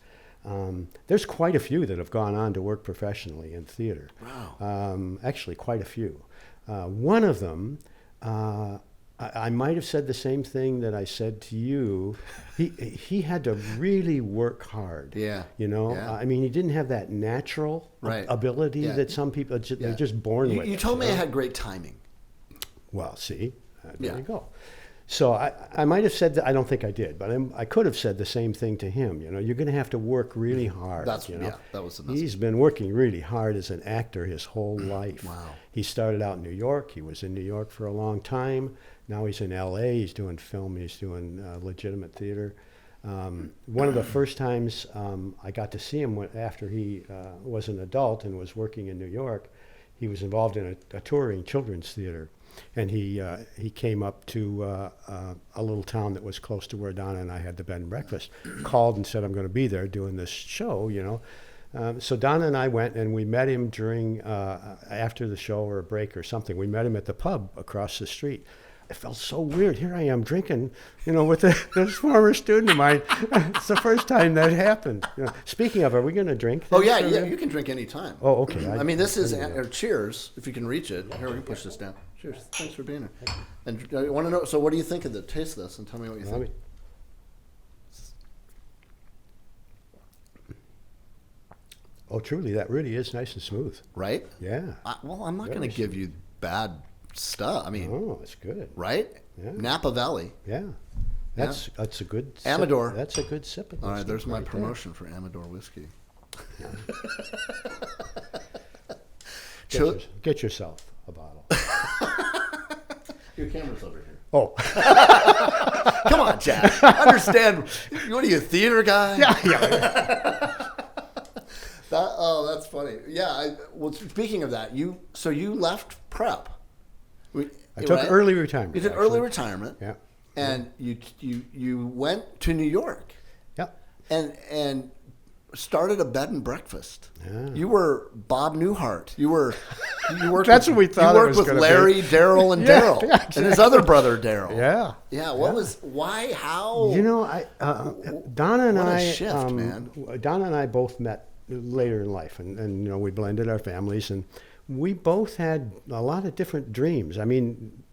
There's quite a few that have gone on to work professionally in theater. Wow. Actually, quite a few. One of them, I might have said the same thing that I said to you. He had to really work hard. Yeah. Yeah. I mean, he didn't have that natural ability that some people they're just born with. You told me I had great timing. Well, see, there you go. So I might have said that. I don't think I did, but I could have said the same thing to him. You're going to have to work really hard. That was the message. He's been working really hard as an actor his whole life. Wow. He started out in New York. He was in New York for a long time. Now he's in L.A. He's doing film. He's doing legitimate theater. One of the first times I got to see him after he was an adult and was working in New York, he was involved in a touring children's theater. And he came up to a little town that was close to where Donna and I had the bed and breakfast, called and said, "I'm going to be there doing this show," So Donna and I went, and we met him during, after the show or a break or something. We met him at the pub across the street. It felt so weird. Here I am drinking, with this former student of mine. It's the first time that happened. Speaking of, are we going to drink? Oh, yeah, you can drink any time. Oh, okay. I mean, this is, cheers, if you can reach it. Here, we can push this down. Cheers. Thanks for being here. And I want to know, so what do you think of the taste of this? And tell me what you think. Oh, truly, that really is nice and smooth. Right? Yeah. I'm not going to give you bad stuff. I mean, it's good. Right? Yeah. Napa Valley. Yeah. That's a good Amador. Sip. That's a good sip of All right, there's my right promotion for Amador whiskey. Yeah. Get yourself a bottle. Your camera's over here. Oh. Come on, Jack. Understand. What are you, a theater guy? Yeah. That's funny. Yeah. Well, speaking of that, you left prep. I took early retirement. You took early retirement. Yeah. And you went to New York. Yeah. And started a bed and breakfast. Yeah. You were Bob Newhart. You worked. That's what we thought. You worked with Larry, Daryl, and Daryl, exactly. And his other brother Daryl. Yeah. Yeah. Why? How? Donna and what a I. shift, man. Donna and I both met later in life, and we blended our families, and we both had a lot of different dreams. I mean,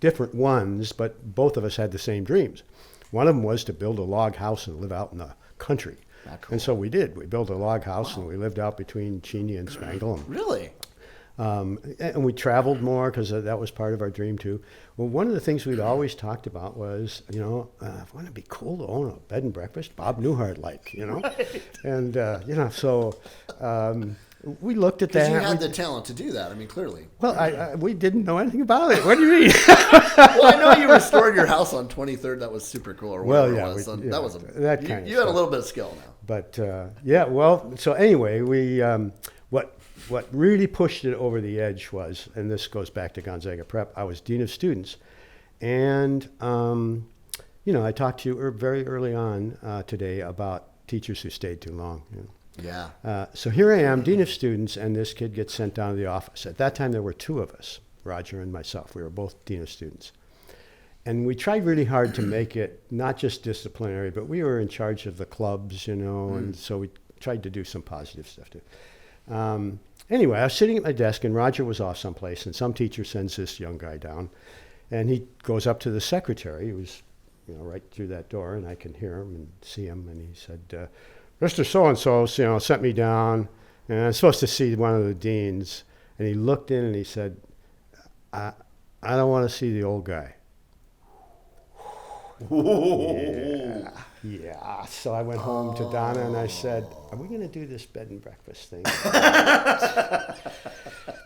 different ones, but both of us had the same dreams. One of them was to build a log house and live out in the country. Cool. And so we did. We built a log house, and we lived out between Cheney and Spangle. Really? And we traveled more because that was part of our dream too. Well, one of the things we'd always talked about was, wouldn't it be cool to own a bed and breakfast, Bob Newhart like, Right. And so we looked at that. Because you had the talent to do that. I mean, clearly. Well, we didn't know anything about it. What do you mean? Well, I know you restored your house on 23rd. That was super cool. Or whatever it was. That kind of you had a little bit of skill now. But so anyway, we what really pushed it over the edge was, and this goes back to Gonzaga Prep, I was dean of students, and I talked to you very early on today about teachers who stayed too long. Yeah. So here I am, dean of students, and this kid gets sent down to the office. At that time, there were two of us, Roger and myself. We were both dean of students. And we tried really hard to make it not just disciplinary, but we were in charge of the clubs, and so we tried to do some positive stuff too. Anyway, I was sitting at my desk, and Roger was off someplace, and some teacher sends this young guy down, and he goes up to the secretary, who was right through that door, and I can hear him and see him, and he said, Mr. So-and-so, sent me down, and I'm supposed to see one of the deans. And he looked in and he said, I don't want to see the old guy. Yeah. So I went home to Donna and I said, "Are we going to do this bed and breakfast thing?"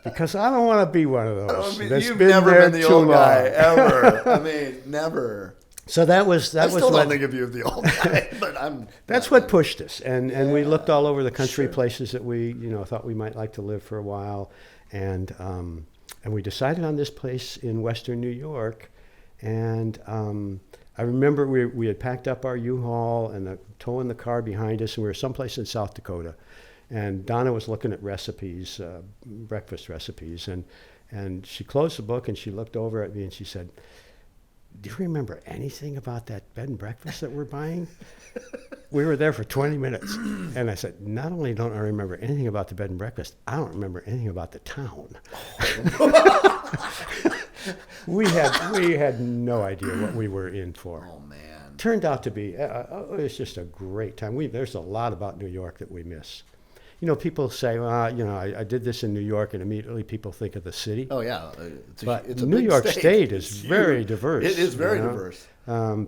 Because I don't want to be one of those. You've never been the old guy ever. I mean, never. So that was I still don't think of you as the old guy, but that's what pushed us, and we looked all over the country, places that we thought we might like to live for a while, and we decided on this place in Western New York, and I remember we had packed up our U-Haul and towing the car behind us, and we were someplace in South Dakota, and Donna was looking at recipes, breakfast recipes, and she closed the book and she looked over at me and she said, "Do you remember anything about that bed and breakfast that we're buying?" We were there for 20 minutes. And I said, "Not only don't I remember anything about the bed and breakfast, I don't remember anything about the town." We had no idea what we were in for. Oh, man. Turned out to be, it was just a great time. There's a lot about New York that we miss. People say, well, I did this in New York, and immediately people think of the city. Oh, yeah. It's a New York State is very diverse. It is very diverse.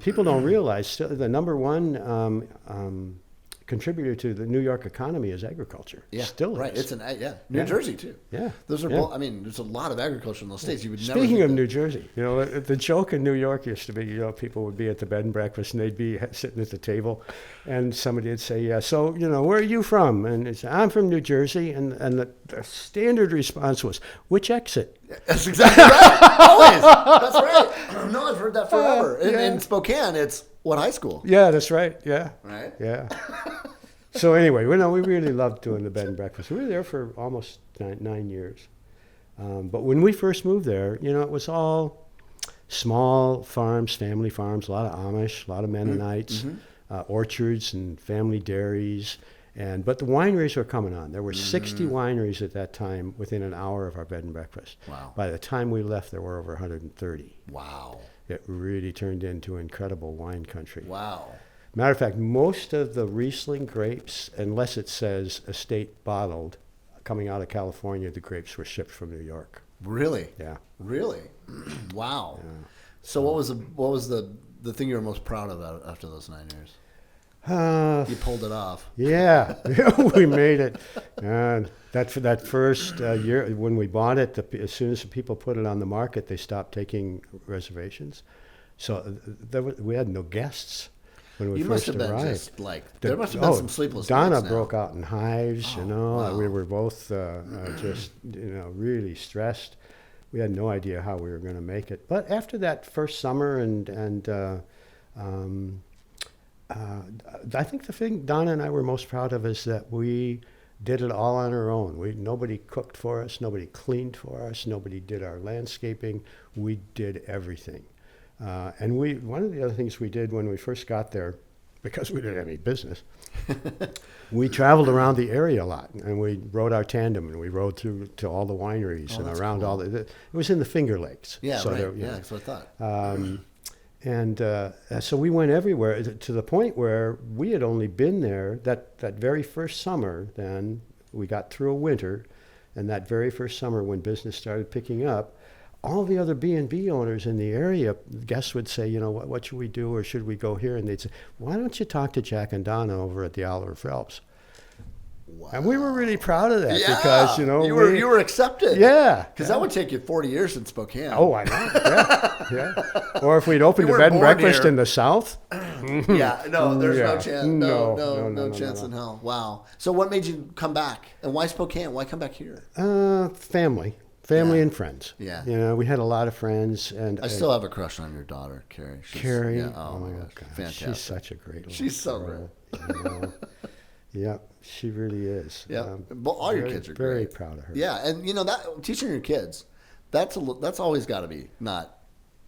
People don't realize the number one contributor to the New York economy is agriculture. Yeah, still right. is. New Jersey too. Yeah, those are both. I mean, there's a lot of agriculture in those states. You would never. Speaking of New Jersey, the joke in New York used to be, people would be at the bed and breakfast and they'd be sitting at the table, and somebody would say, "Yeah, so where are you from?" And they'd say, "I'm from New Jersey," and the standard response was, "Which exit?" That's exactly right. Always. That's right. No, I've heard that forever. In Spokane, it's what high school? Yeah, that's right. Yeah. Right. Yeah. So anyway, we really loved doing the bed and breakfast. We were there for almost 9 years. But when we first moved there, it was all small farms, family farms, a lot of Amish, a lot of Mennonites, orchards and family dairies. But the wineries were coming on. There were 60 wineries at that time within an hour of our bed and breakfast. Wow. By the time we left, there were over 130. Wow. It really turned into incredible wine country. Wow. Matter of fact, most of the Riesling grapes, unless it says estate bottled, coming out of California, the grapes were shipped from New York. Really? Yeah. Really? Wow. Yeah. So what was the thing you were most proud of after those 9 years? You pulled it off. Yeah, we made it. And that first year when we bought it, as soon as the people put it on the market, they stopped taking reservations. So we had no guests. When we first arrived. There must have been some sleepless Donna nights now. broke out in hives, Wow. We were both just, really stressed. We had no idea how we were going to make it. But after that first summer I think the thing Donna and I were most proud of is that we did it all on our own. Nobody cooked for us, nobody cleaned for us, nobody did our landscaping. We did everything. And one of the other things we did when we first got there, because we didn't have any business, we traveled around the area a lot, and we rode our tandem, and we rode through to all the wineries and around cool. It was in the Finger Lakes. Yeah, so right. That's what I thought. So we went everywhere to the point where we had only been there that very first summer. Then we got through a winter, and that very first summer when business started picking up, all the other B&B owners in the area, guests would say, what should we do, or should we go here? And they'd say, why don't you talk to Jack and Donna over at the Owler Phelps? Wow. And we were really proud of that because, you were accepted. Yeah. Because that would take you 40 years in Spokane. Oh, I know. Yeah. Or if we'd opened a bed and breakfast in the South. There's no chance. No chance in hell. Wow. So what made you come back? And why Spokane? Why come back here? Family and friends. Yeah. We had a lot of friends. And I still have a crush on your daughter, Carrie. Carrie? Yeah, oh my gosh. Fantastic. She's such a great little She's so great. Yeah, she really is. Yeah. Well, all your kids are great. Very proud of her. Yeah, and that teaching your kids, that's always got to be not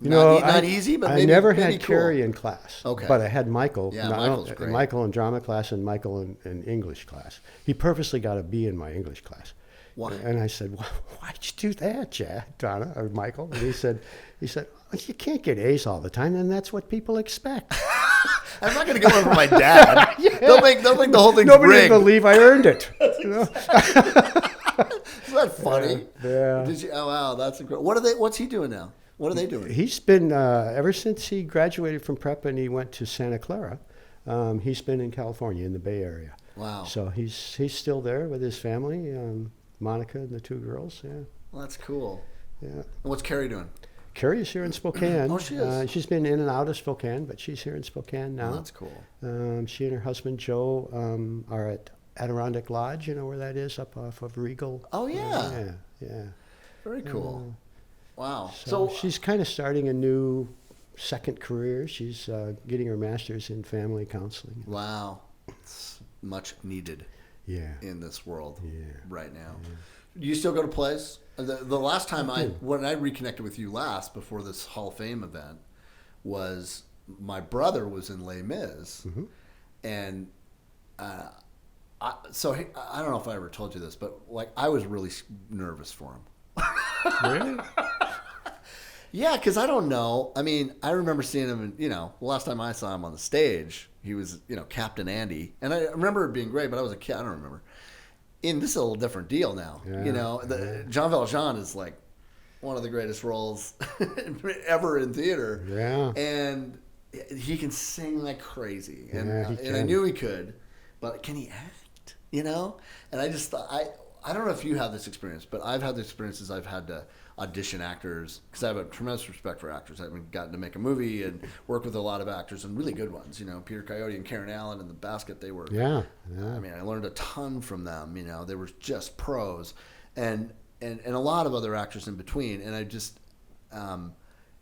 easy, but I never had Carrie in class. Okay. But I had Michael. Yeah, Michael's great. Michael in drama class and Michael in English class. He purposely got a B in my English class. Why? And I said, why'd you do that, Jack, Donna, or Michael? And he said, well, you can't get A's all the time, and that's what people expect. I'm not going to go over my dad. Yeah. They'll make the whole thing Nobody rigged. will believe I earned it. Isn't that funny? Yeah. Oh wow, that's incredible. What's he doing now? What are they doing? He's been ever since he graduated from prep and he went to Santa Clara. He's been in California, in the Bay Area. Wow. So he's still there with his family, Monica and the 2 girls. Yeah. Well, that's cool. Yeah. And what's Carrie doing? Carrie is here in Spokane. Oh, she is. She's been in and out of Spokane, but she's here in Spokane now. Oh, that's cool. She and her husband Joe are at Adirondack Lodge. You know where that is, up off of Regal. Oh, yeah. Yeah. Very cool. Wow. So she's kind of starting a new second career. She's getting her master's in family counseling. Wow. It's much needed. Yeah. In this world. Yeah. Right now. Yeah. Do you still go to plays? The last time when I reconnected with you last before this Hall of Fame event was my brother was in Les Mis, Mm-hmm. and I don't know if I ever told you this, but like I was really nervous for him. Really? Yeah, because I don't know. I mean, I remember seeing him, and the last time I saw him on the stage, he was, Captain Andy, and I remember it being great. But I was a kid. I don't remember. And this is a little different deal now. Yeah, Jean Valjean is like one of the greatest roles ever in theater. Yeah. And he can sing like crazy, and Yeah, I knew he could, but can he act? And I just thought I don't know if you have this experience, but I've had the experiences I've had to audition actors because I have a tremendous respect for actors. I've gotten to make a movie and work with a lot of actors and really good ones. Peter Coyote and Karen Allen in The Basket. They were. Yeah. I mean, I learned a ton from them. They were just pros, and a lot of other actors in between. And I just,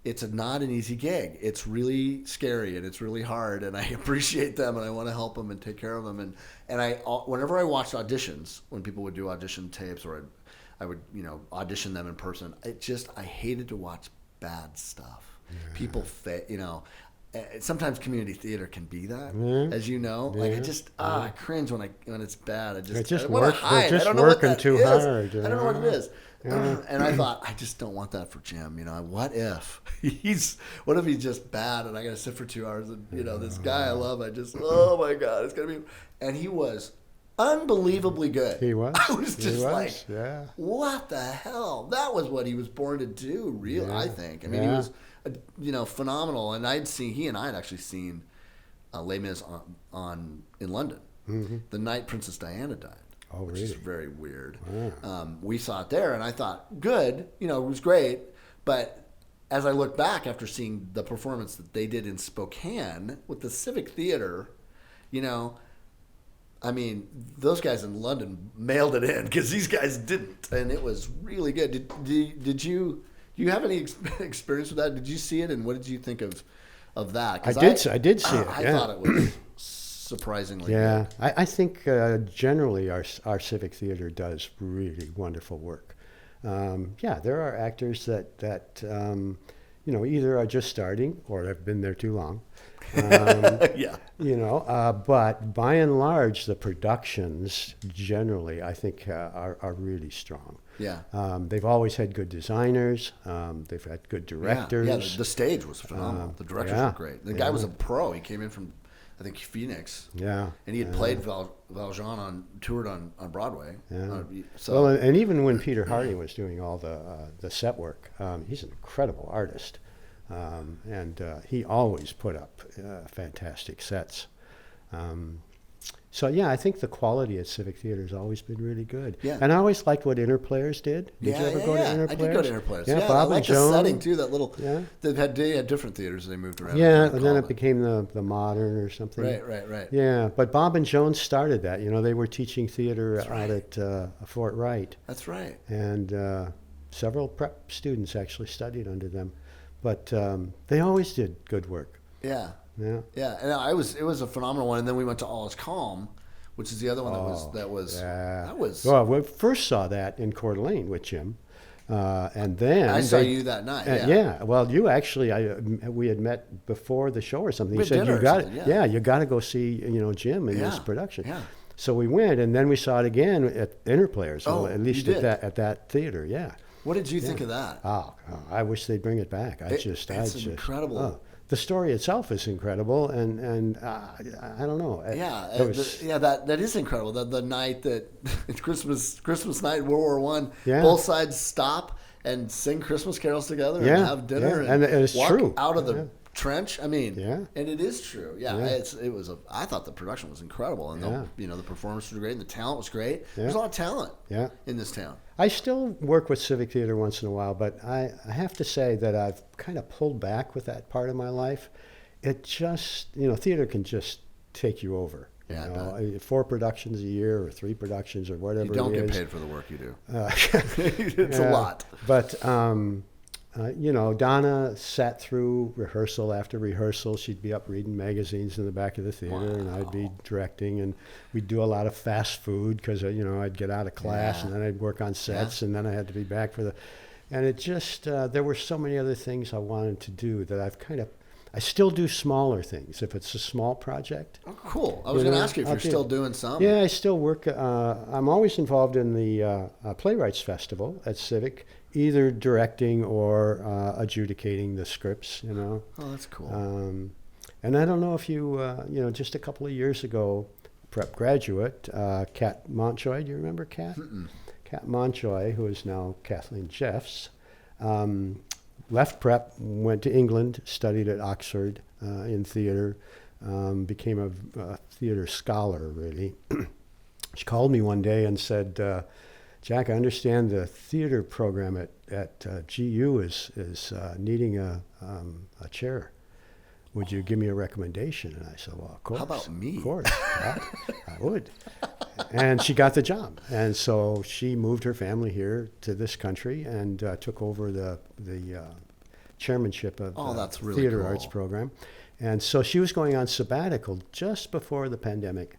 it's not an easy gig. It's really scary and it's really hard. And I appreciate them and I want to help them and take care of them. And I whenever I watched auditions, when people would do audition tapes or I would, audition them in person. I hated to watch bad stuff. Yeah. People, sometimes community theater can be that, as you know. Yeah. Like I cringe when it's bad. They're just I don't know working what that too is. hard. I don't know what it is. And I thought, I just don't want that for Jim. What if what if he's just bad and I got to sit for 2 hours and this guy I love, oh my God, it's gonna be. And he was unbelievable good. He was. I was just yeah. What the hell? That was what he was born to do. Really, Yeah. I think. I mean, he was, phenomenal. And he and I had actually seen Les Mis in London the night Princess Diana died. Oh, which really? is very weird. Wow. We saw it there, and I thought, good. It was great. But as I look back after seeing the performance that they did in Spokane with the Civic Theater, I mean, those guys in London mailed it in because these guys didn't, and it was really good. Do you have any experience with that? Did you see it, and what did you think of that? I did see it. I thought it was surprisingly good. good. I think generally our civic theater does really wonderful work. There are actors that either are just starting or have been there too long. But by and large, the productions generally, I think, are really strong. Yeah. They've always had good designers. They've had good directors. Yeah, the stage was phenomenal. The directors were great. The guy was a pro. He came in from, I think, Phoenix. Yeah. And he had played Valjean toured on Broadway. Yeah. Well, and even when Peter Hardy was doing all the set work, he's an incredible artist. And he always put up fantastic sets. I think the quality at Civic Theater has always been really good. Yeah. And I always liked what Inner Players did. Did you ever go to Inner Players? I did go to Inner Players. Yeah, I Bob like and Joan. The setting too. That little. Yeah. They had different theaters. They moved around. Yeah, and then it became the Modern or something. Right. Yeah, but Bob and Joan started that. They were teaching theater out at Fort Wright. That's right. And several prep students actually studied under them. But they always did good work. Yeah. Yeah. Yeah. And it was a phenomenal one. And then we went to All Is Calm, which is the other one that was. Well, we first saw that in Coeur d'Alene with Jim. And then I saw you that night. Yeah. Well, you actually, we had met before the show or something. You said you got to go see, Jim in this production. Yeah. So we went, and then we saw it again at Inner Players. At least at that theater. Yeah. What did you think of that? Oh, I wish they'd bring it back. It's incredible. The story itself is incredible, and I don't know. That is incredible. The night that it's Christmas night, World War I. Both sides stop and sing Christmas carols together and have dinner and it's walk true. out of the trench. I mean, Yeah. and it is true. Yeah, Yeah. I thought the production was incredible, and Yeah. the performance was great, and the talent was great. Yeah. There's a lot of talent Yeah. in this town. I still work with Civic Theater once in a while, but I have to say that I've kind of pulled back with that part of my life. It just, theater can just take you over. Yeah, you know, 4 productions a year or 3 productions or whatever You don't it get is. paid for the work you do. It's Yeah. a lot. But, Donna sat through rehearsal after rehearsal. She'd be up reading magazines in the back of the theater, and I'd be directing. And we'd do a lot of fast food because, I'd get out of class, Yeah. and then I'd work on sets, and then I had to be back for the... And it just, there were so many other things I wanted to do that I still do smaller things if it's a small project. Oh, cool. I was going to ask you if you're still doing some. Yeah, I still work. I'm always involved in the Playwrights Festival at Civic, either directing or adjudicating the scripts, Oh, that's cool. And I don't know if you, just a couple of years ago, Prep graduate, Kat Montjoy, do you remember Kat? Kat Montjoy, who is now Kathleen Jeffs, left Prep, went to England, studied at Oxford in theater, became a theater scholar, really. She called me one day and said, Jack, I understand the theater program at GU is needing a chair. Would you give me a recommendation? And I said, well, of course. How about me? Of course. Yeah, I would. And she got the job. And so she moved her family here to this country and took over the chairmanship of that's the really theater cool. arts program. And so she was going on sabbatical just before the pandemic.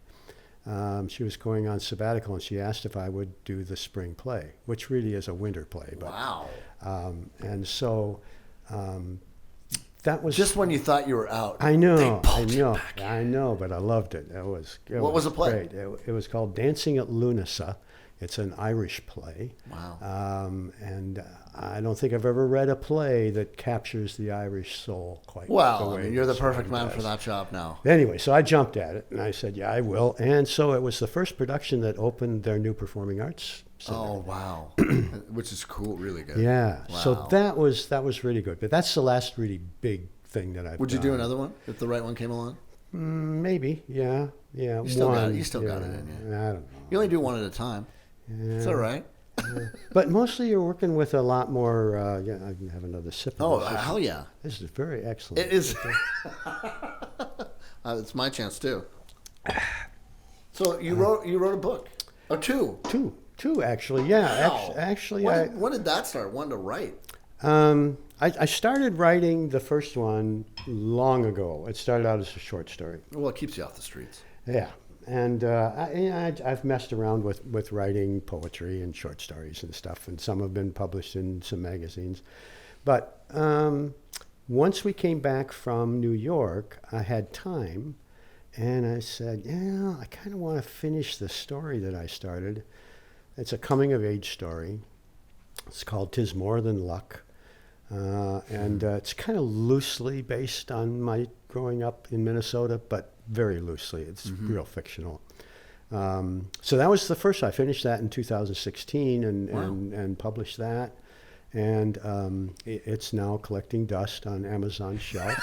She was going on sabbatical, and she asked if I would do the spring play, which really is a winter play. But, Wow. And so that was Just when you thought you were out. I know, they I pulled you know, back in. I know, but I loved it. What was the play? Great. It was called Dancing at 𝙤𝙤𝙪'𝙫𝙚. It's an Irish play. Wow. And I don't think I've ever read a play that captures the Irish soul quite the Well, way you're the this perfect one man does. for that job now. Anyway, so I jumped at it, and I said, yeah, I will. And so it was the first production that opened their new performing arts center. Oh, wow. Which is cool, really good. Yeah, Wow. so that was really good. But that's the last really big thing that I've Would you done. do another one if the right one came along? Maybe, yeah. You still got it. You still got it in you. I don't know. You only do one at a time. It's all right. But mostly you're working with a lot more. I can have another sip. Oh, of this. hell yeah. This is very excellent. It is. It's my chance too. So you wrote a book, or two. Two actually. Yeah, Wow. actually, When did that start? When to write? I started writing the first one long ago. It started out as a short story. Well, it keeps you off the streets. Yeah. And I've messed around with writing poetry and short stories and stuff, and some have been published in some magazines. But once we came back from New York, I had time, and I said, yeah, I kind of want to finish the story that I started. It's a coming-of-age story. It's called "'Tis More Than Luck." And it's kind of loosely based on my growing up in Minnesota, but very loosely. It's real fictional. So that was the first. I finished that in 2016 and published that. And it's now collecting dust on Amazon's shelf.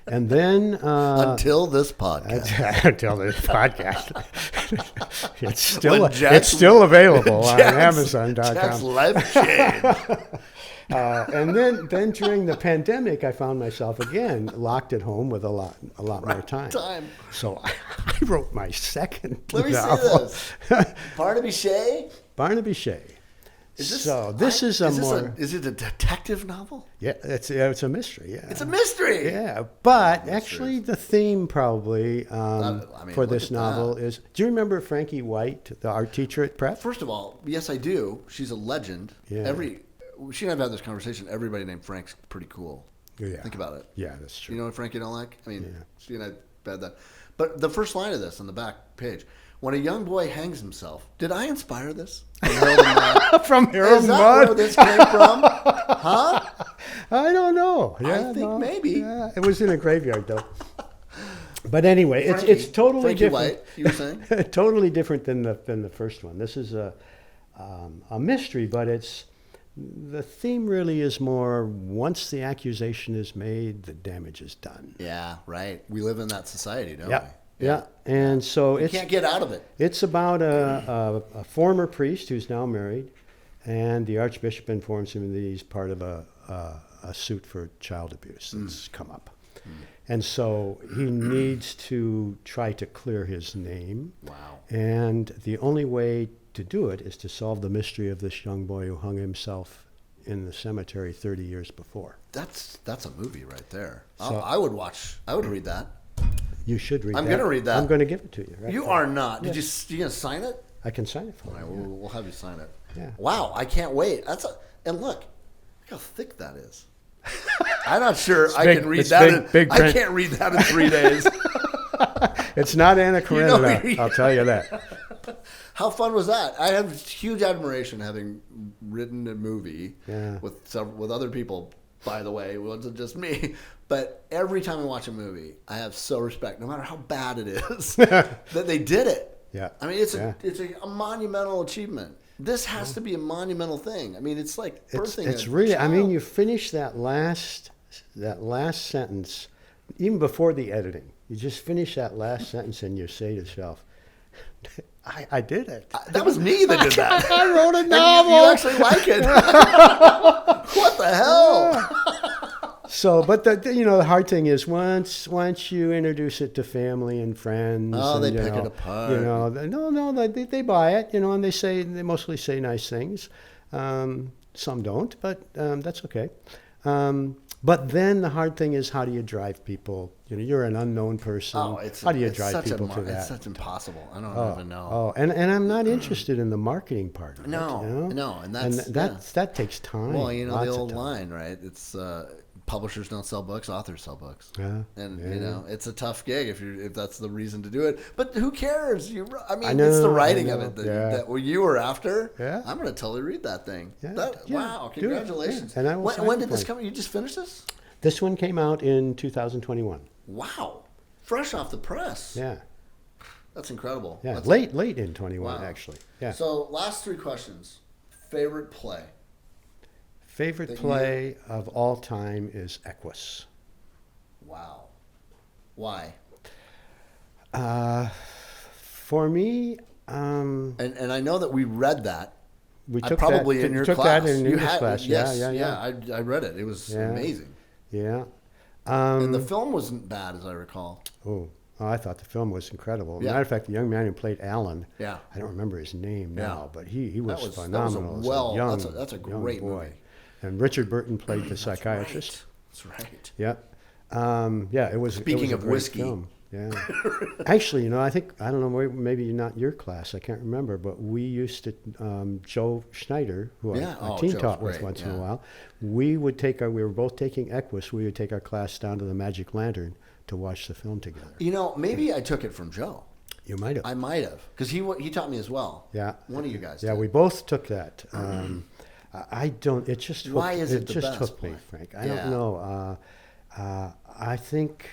And then Until this podcast. until this podcast, it's still available on Jack's Amazon.com. life changed. And then during the pandemic, I found myself again locked at home with a lot more time. So I wrote my second Let me novel. see this. Barnaby Shea? Barnaby Shea. Is this, is it a detective novel? Yeah, it's a mystery. Yeah, It's a mystery. Yeah, but actually the theme probably for this look at novel is. Do you remember Frankie White, the art teacher at Prep? First of all, yes, I do. She's a legend. Yeah. She and I've had this conversation. Everybody named Frank's pretty cool. Yeah. Think about it. Yeah, that's true. You know what Frank you don't like? I mean, Yeah. she and I had that. But the first line of this on the back page, when a young boy hangs himself, did I inspire this? From Harold and Maude? From Harold Is and that Maude? where this came from? Huh? I don't know. I think maybe. Yeah, it was in a graveyard though. But anyway, it's totally Frankie different. White, you were saying? Totally different than the first one. This is a mystery, but it's the theme really is more, once the accusation is made, the damage is done. Yeah, right. We live in that society, don't Yeah. we? Yeah. And so You can't get out of it. it's about a former priest who's now married, and the archbishop informs him that he's part of a suit for child abuse that's come up. And so he needs to try to clear his name. Wow. And the only way to do it is to solve the mystery of this young boy who hung himself in the cemetery 30 years before. That's a movie right there. So- I would read that. You should read that. I'm going to read that. I'm going to give it to you. Right You now. are not. Yeah. You going to sign it? I can sign it for All right, you. we'll have you sign it. Yeah. Wow, I can't wait. And look how thick that is. I'm not sure I big. can read It's that. big I print. can't read that in 3 days. It's not Anna Karenina, You know- I'll tell you that. How fun was that? I have huge admiration having written a movie Yeah. with other people. By the way, it wasn't just me. But every time I watch a movie, I have so respect, no matter how bad it is, that they did it. Yeah. I mean, it's Yeah. a monumental achievement. This has to be a monumental thing. I mean, it's like birthing It's a really, I mean, child. you finish that last sentence, even before the editing. You just finish that last sentence and you say to yourself, I did it. That was me that did that. I wrote a And novel. you actually like it. What the hell? So, but the hard thing is once you introduce it to family and friends, Oh, and, they you pick know, it apart. They buy it, and they mostly say nice things. Some don't, but that's okay. But then the hard thing is, how do you drive people? You're an unknown person. Oh, how do you drive people to that? It's such impossible. I don't even know. Oh, and I'm not interested in the marketing part of No, it. no, and that takes time. Well, lots the of old time. line, right? It's publishers don't sell books, authors sell books. Yeah, And yeah. it's a tough gig if that's the reason to do it. But who cares? I know, it's the writing I of know, it yeah. that you were after. Yeah. I'm going to totally read that thing. Yeah, yeah, Wow, do it, yeah. congratulations. And I will sign when it did for this you. come? You just finished this? This one came out in 2021. Wow, fresh off the press. Yeah, That's incredible. yeah, That's late in 21 Wow. actually. Yeah. So last 3 questions. Favorite play? Favorite that play of all time is Equus. Wow. Why? For me, And I know that we read that. we I took probably that, in your took class. that in You English had- class. Yes, Yeah. I read it. It was Yeah. amazing. Yeah. And the film wasn't bad, as I recall. Oh, I thought the film was incredible. Yeah. Matter of fact, the young man who played Alan, Yeah. I don't remember his name Yeah. now, but he was, That was a phenomenal. as young, that's a young great boy. movie. And Richard Burton played the psychiatrist. That's right. Yeah. Yeah, it was. Speaking it was of a great whiskey. film. Yeah. Actually, I don't know, maybe not your class, I can't remember, but we used to, Joe Schneider, who Yeah. I Oh, team Joe's taught with great, once in yeah. a while, we were both taking Equus, we would take our class down to the Magic Lantern to watch the film together. Maybe I took it from Joe. You might have. I might have, because he taught me as well. Yeah. One of you guys. Yeah, did. we both took that. I don't, it just hooked, Why is it the just best hooked me, play? Frank. I Yeah. don't know. I think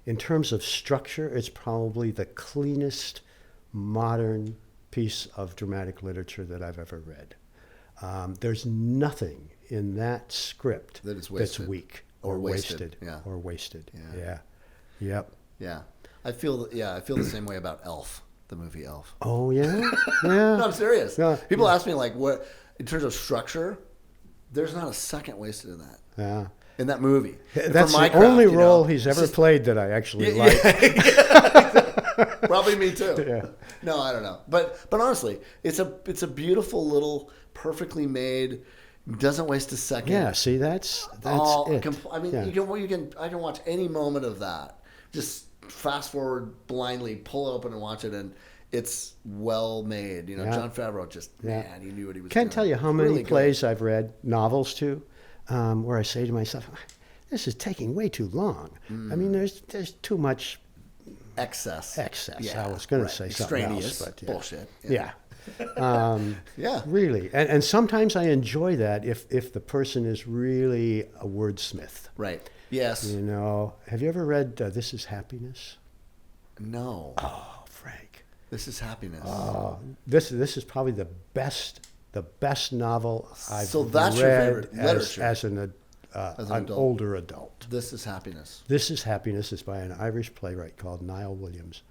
in terms of structure, it's probably the cleanest modern piece of dramatic literature that I've ever read. There's nothing in that script That is that's wasted. weak Or or wasted, wasted. yeah. Or wasted. Yeah. Yeah. Yep. Yeah. I feel the same way about Elf, the movie Elf. Oh yeah. Yeah. No, I'm serious. Yeah. People ask me what in terms of structure. There's not a second wasted in that. Yeah. In that movie. That's For my the only craft, role it's he's ever just- played that I actually like. Probably me too. Yeah. No, I don't know. But honestly, it's a beautiful little, perfectly made, doesn't waste a second. Yeah, see, that's it. I mean, Yeah. I can watch any moment of that. Just fast forward blindly, pull it open and watch it, and it's well made. Yeah. John Favreau Yeah. man, he knew what he was doing. Can't tell you how many Really good. plays I've read, novels too, where I say to myself, "This is taking way too long." I mean, there's too much Excess. excess. I was going to say something Extraneous else, but yeah. bullshit. Yeah. Yeah. Really, and sometimes I enjoy that if the person is really a wordsmith. Right. Yes. Have you ever read This Is Happiness? No. Oh, Frank. This is happiness. This is probably the best the best novel I've So that's your read favorite literature. as an adult. older adult. This is Happiness. This is Happiness is by an Irish playwright called Niall Williams.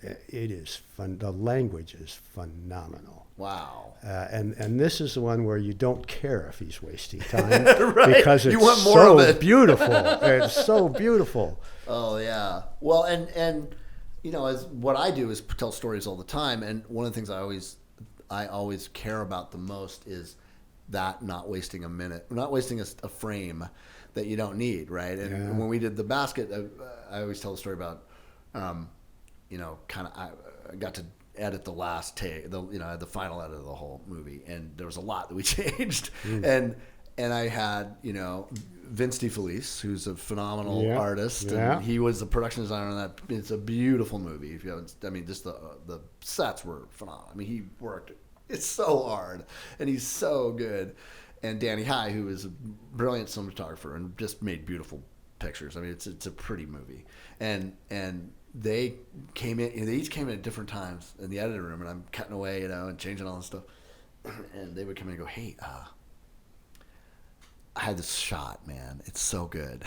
It is fun. The language is phenomenal. Wow. And this is the one where you don't care if he's wasting time Right. because it's You want more so of it. beautiful. It's so beautiful. Oh yeah. Well, and you know, as what I do is tell stories all the time, and one of the things I always care about the most is that not wasting a minute, not wasting a frame that you don't need, right? And when we did the basket, I always tell the story about, you know, I got to edit the last take, the final edit of the whole movie, and there was a lot that we changed, and I had, you know, Vince DeFelice, who's a phenomenal artist, and he was the production designer on that. It's a beautiful movie. If you haven't, I mean, just the sets were phenomenal. I mean, he worked. It's so hard, and he's so good. And Danny High, who is a brilliant cinematographer and just made beautiful pictures. I mean, it's a pretty movie. And they came in. They each came in at different times in the editing room, and I'm cutting away, you know, and changing all this stuff. And they would come in and go, "Hey, I had this shot, man. It's so good."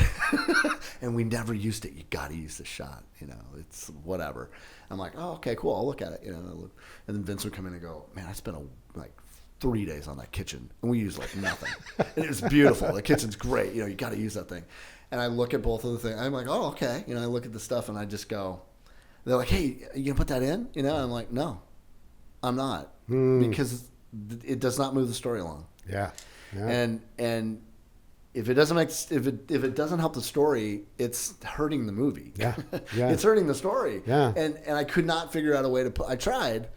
And we never used it. You got to use the shot. You know, it's whatever. I'm like, "Oh, okay, cool. I'll look at it." You know, and then Vince would come in and go, "Man, I spent like 3 days on that kitchen, and we used like nothing. And it was beautiful. The kitchen's great. You know, you got to use that thing." And I look at both of the things. I'm like, "Oh, okay." You know, I look at the stuff, and I just go, they're like, "Hey, you gonna put that in?" You know, I'm like, "No, I'm not," because it does not move the story along. Yeah. And if it doesn't if it doesn't help the story, it's hurting the movie. Yeah. It's hurting the story. Yeah. And I could not figure out a way to put. I tried,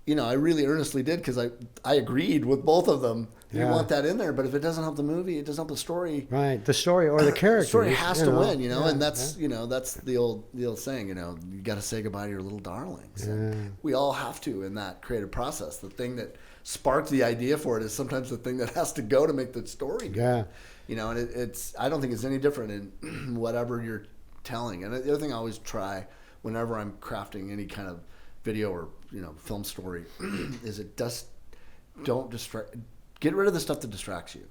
you know, I really earnestly did, because I agreed with both of them. You want that in there, but if it doesn't help the movie, it doesn't help the story. Right, the story or the character. The story has to win, you know, Yeah, and that's you know, that's the old saying, you know, you got to say goodbye to your little darlings. And we all have to in that creative process. The thing that sparked the idea for it is sometimes the thing that has to go to make the story good. Yeah. You know, and it's I don't think it's any different in whatever you're telling. And the other thing I always try whenever I'm crafting any kind of video or, you know, film story is don't distract. Get rid of the stuff that distracts you.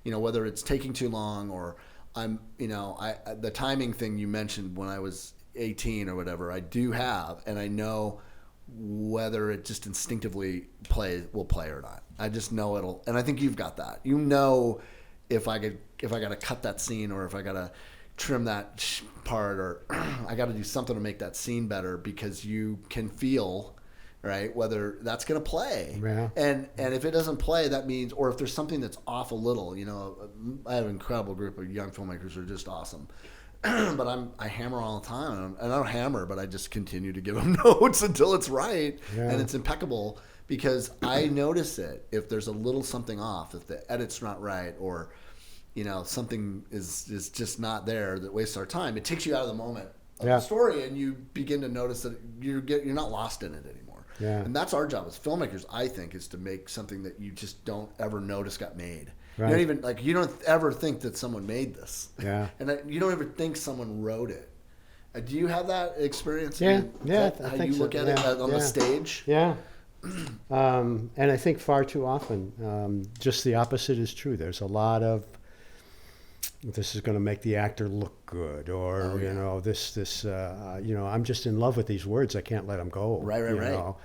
You know, whether it's taking too long or the timing thing you mentioned when I was 18 or whatever, I do have, and I know whether it just instinctively will play or not. I just know it'll, and I think you've got that. You know, if I got to cut that scene, or if I got to trim that part, or I got to do something to make that scene better, because you can feel, right, whether that's going to play. Yeah. And if it doesn't play, that means, or if there's something that's off a little, you know, I have an incredible group of young filmmakers who are just awesome. But I hammer all the time, and I don't hammer, but I just continue to give them notes until it's right and it's impeccable, because I notice it if there's a little something off, if the edit's not right, or, you know, something is just not there that wastes our time. It takes you out of the moment of the story, and you begin to notice that you're not lost in it anymore. Yeah. And that's our job as filmmakers, I think, is to make something that you just don't ever notice got made. Right. You don't ever think that someone made this. Yeah. And you don't ever think someone wrote it. Do you have that experience? Yeah. I think you look at it on the stage? Yeah. And I think far too often, just the opposite is true. There's a lot of, this is going to make the actor look good, or you know, you know, I'm just in love with these words. I can't let them go. Right. Know?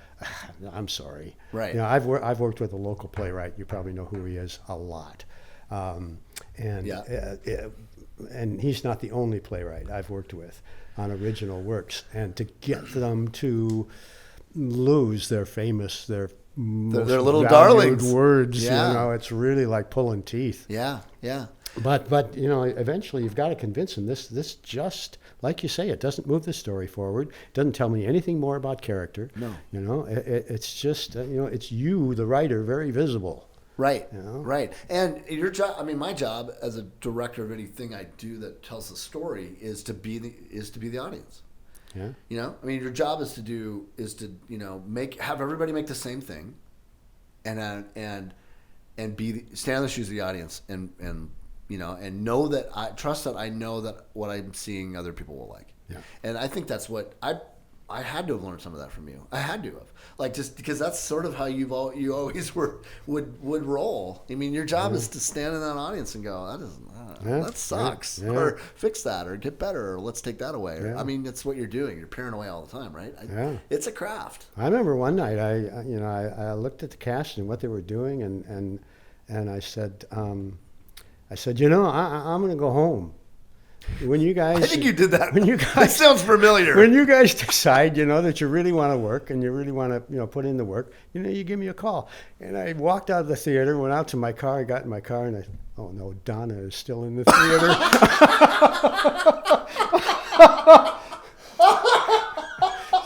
I'm sorry. Right. You know, I've worked with a local playwright. You probably know who he is a lot, and he's not the only playwright I've worked with on original works. And to get them to lose their little darlings words, you know, it's really like pulling teeth. Yeah. But you know, eventually you've got to convince them. This just, like you say, it doesn't move the story forward. It doesn't tell me anything more about character. No. You know, it's just you know, it's you, the writer, very visible. Right. You know? Right. And your job, I mean, my job as a director of anything I do that tells a story is to be the audience. Yeah. You know, I mean, your job is to you know, have everybody make the same thing, and stand in the shoes of the audience, and you know, and trust that I know that what I'm seeing other people will like. Yeah. And I think that's what I had to have learned some of that from you. I had to have, like, just because that's sort of how you always would roll. I mean, your job is to stand in that audience and go, that sucks, or fix that, or get better, or let's take that away. I mean, that's what you're doing. You're paring away all the time, right? It's a craft. I remember one night I looked at the cast and what they were doing, and I said, I'm going to go home. When you guys, I think you did that. When you guys, that sounds familiar. When you guys decide, that you really want to work and you really want to, put in the work, you give me a call. And I walked out of the theater, went out to my car, I got in my car, and oh no, Donna is still in the theater.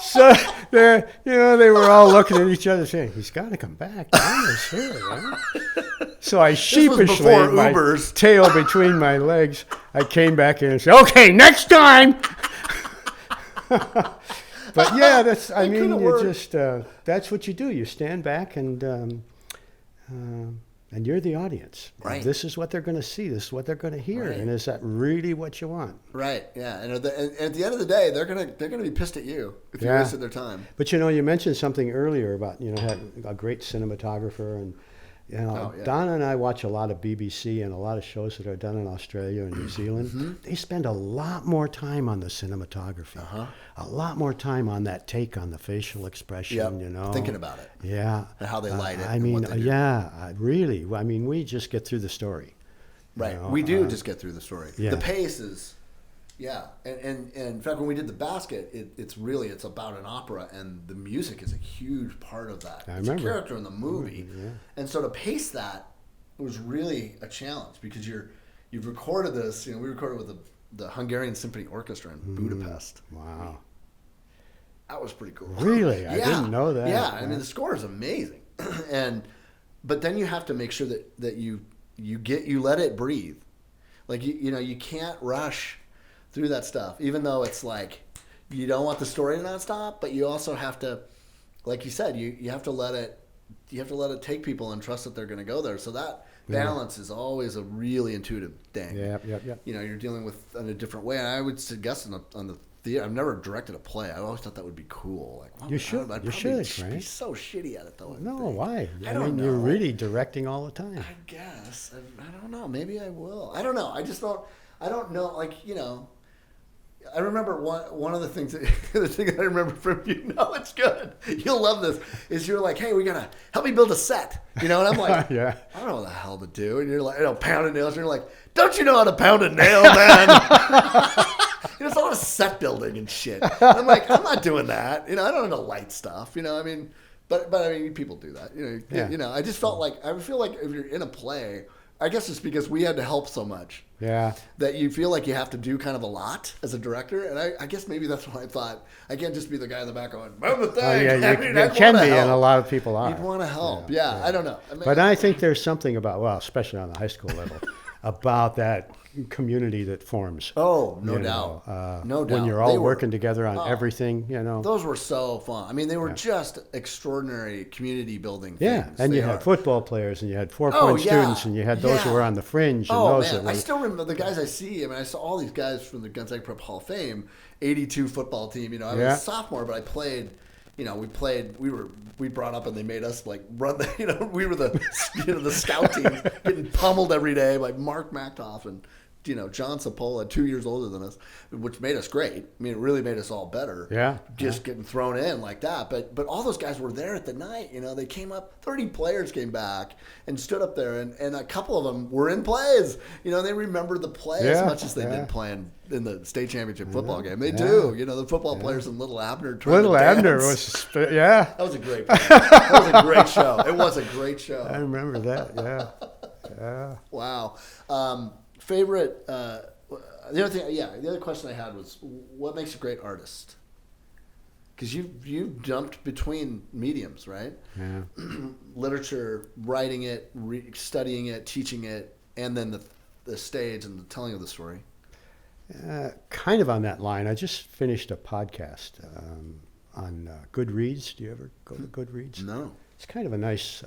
So they were all looking at each other saying, he's got to come back. Donna's here, right? So I sheepishly, my tail between my legs, I came back in and said, okay, next time. But yeah, that's what you do. You stand back and you're the audience. Right. This is what they're going to see. This is what they're going to hear. Right. And is that really what you want? Right. Yeah. And at the end of the day, they're gonna be pissed at you if you wasted their time. But you mentioned something earlier about having a great cinematographer, and Donna and I watch a lot of BBC and a lot of shows that are done in Australia and New Zealand. Mm-hmm. They spend a lot more time on the cinematography, a lot more time on that take on the facial expression. Thinking about it. Yeah, and how they light it. I mean, really. I mean, we just get through the story. Right, we do just get through the story. Yeah. The pace is. Yeah, and in fact, when we did The Basket, it's about an opera, and the music is a huge part of that. It's a character in the movie, and so to pace that was really a challenge because you've recorded this. We recorded with the Hungarian Symphony Orchestra in Budapest. Wow, that was pretty cool. Really, I didn't know that. Yeah, I mean the score is amazing, but then you have to make sure that you let it breathe, like you can't rush through that stuff, even though it's like you don't want the story to not stop, but you also have to, like you said, you have to let it take people and trust that they're going to go there. So that balance is always a really intuitive thing. Yep. You're dealing with in a different way. And I would suggest on the theater, I've never directed a play. I always thought that would be cool. Like, well, you should, I'd be so shitty at it though. No, why? I don't know. You're really directing all the time. I guess. I don't know. Maybe I will. I don't know. I don't know. Like, I remember one of the things the thing that I remember from you. No, it's good. You'll love this. Is you're like, hey, we gotta help me build a set. And I'm like, I don't know what the hell to do. And you're like, pounding nails. And you're like, don't you know how to pound a nail, man? It's a lot of set building and shit. And I'm like, I'm not doing that. I don't know light stuff. But I mean, people do that. I just felt like I feel like if you're in a play. I guess it's because we had to help so much. Yeah. That you feel like you have to do kind of a lot as a director. And I guess maybe that's what I thought. I can't just be the guy in the back going, move the thing. You can be, and a lot of people are. You'd want to help. Yeah, I don't know. But I think there's something about, especially on the high school level, about that community that forms. Oh, no doubt. No doubt. When you're all working together on everything, Those were so fun. I mean, they were just extraordinary community building things. Yeah, and you had football players, and you had 4-point students, and you had those who were on the fringe. And those man. I still remember the guys I see. I mean, I saw all these guys from the Gonzaga Prep Hall of Fame, 82 football team. I was a sophomore, but I played. We brought up and they made us like run the. We were the scout team getting pummeled every day by Mark Mactoff and. John Sapola, 2 years older than us, which made us great. I mean, it really made us all better. Yeah. Just getting thrown in like that. But all those guys were there at the night. They came up, 30 players came back and stood up there, and a couple of them were in plays. They remembered the play as much as they've been playing in the state championship football game. They do. The football players in Little Abner trying to dance. That was a great play. That was a great show. It was a great show. I remember that, yeah. Wow. Favorite, the other question I had was, what makes a great artist? Because you jumped between mediums, right? Yeah. Literature, writing it, studying it, teaching it, and then the stage and the telling of the story. Kind of on that line. I just finished a podcast on Goodreads. Do you ever go to Goodreads? No. It's kind of a nice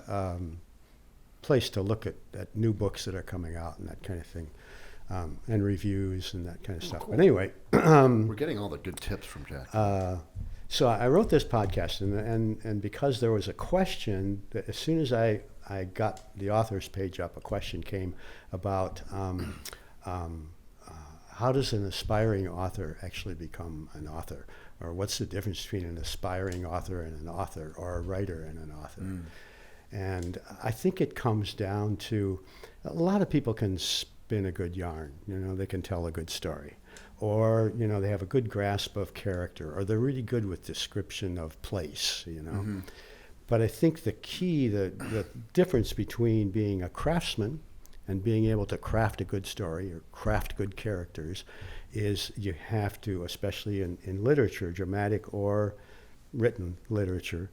place to look at new books that are coming out and that kind of thing. And reviews and that kind of stuff. Cool. But anyway, we're getting all the good tips from Jack. So I wrote this podcast, and because there was a question, that as soon as I got the author's page up, a question came about how does an aspiring author actually become an author? Or what's the difference between an aspiring author and an author, or a writer and an author? And I think it comes down to, a lot of people can spin a good yarn, they can tell a good story. Or, they have a good grasp of character, or they're really good with description of place, Mm-hmm. But I think the key, the difference between being a craftsman and being able to craft a good story or craft good characters is you have to, especially in literature, dramatic or written literature,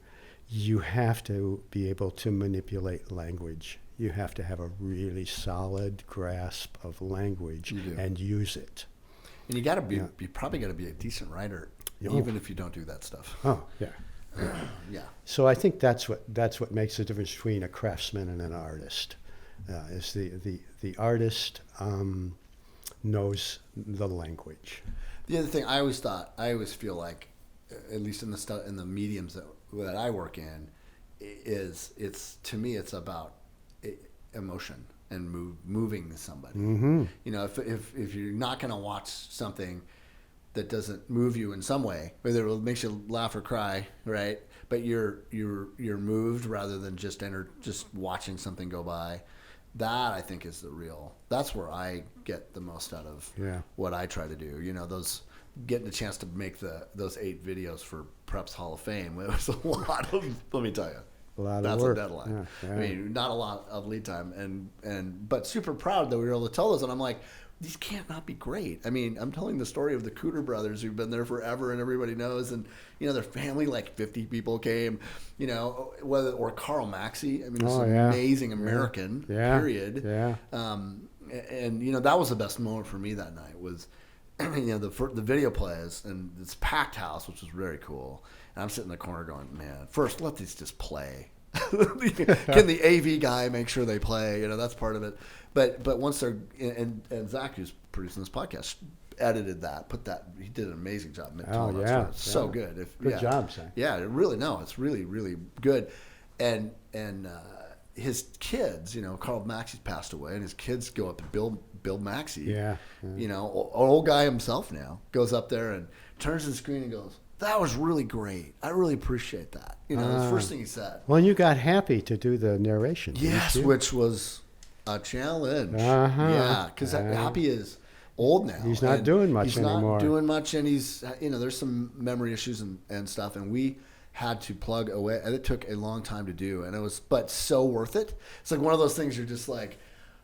you have to be able to manipulate language. You have to have a really solid grasp of language and use it. And you got to be, you probably got to be a decent writer, even if you don't do that stuff. Oh, yeah. Yeah. So I think that's what makes the difference between a craftsman and an artist. Is the artist knows the language. The other thing I always feel like, at least in the mediums that I work in, to me it's about emotion and moving somebody. Mm-hmm. If you're not going to watch something that doesn't move you in some way, whether it makes you laugh or cry, right? But you're moved rather than just watching something go by. That I think is that's where I get the most out of what I try to do. Those getting a chance to make those 8 videos for Prep's Hall of Fame. It was a lot of, let me tell you. That's a deadline. Yeah. I mean, not a lot of lead time, but super proud that we were able to tell those. And I'm like, these can't not be great. I mean, I'm telling the story of the Cooter brothers who've been there forever and everybody knows. And, their family, like 50 people came, or Karl Maxey. I mean, this amazing American, period. Yeah. And, that was the best moment for me that night was, the video plays and this packed house, which was very cool. And I'm sitting in the corner going, man, first let these just play. Can the AV guy make sure they play? That's part of it. But once they're and Zach, who's producing this podcast, edited that, he did an amazing job. So good. Good job, Zach. Yeah, it's really, really good. And his kids, Karl Maxey's passed away, and his kids go up and Bill Maxey. Yeah. Old guy himself now, goes up there and turns to the screen and goes, "That was really great. I really appreciate that." The first thing he said. Well, and you got Happy to do the narration. Yes, which was a challenge. Uh-huh. Yeah, because Happy is old now. He's not doing much anymore. He's not doing much, and he's, there's some memory issues and stuff, and we had to plug away, and it took a long time to do, and but so worth it. It's like one of those things you're just like,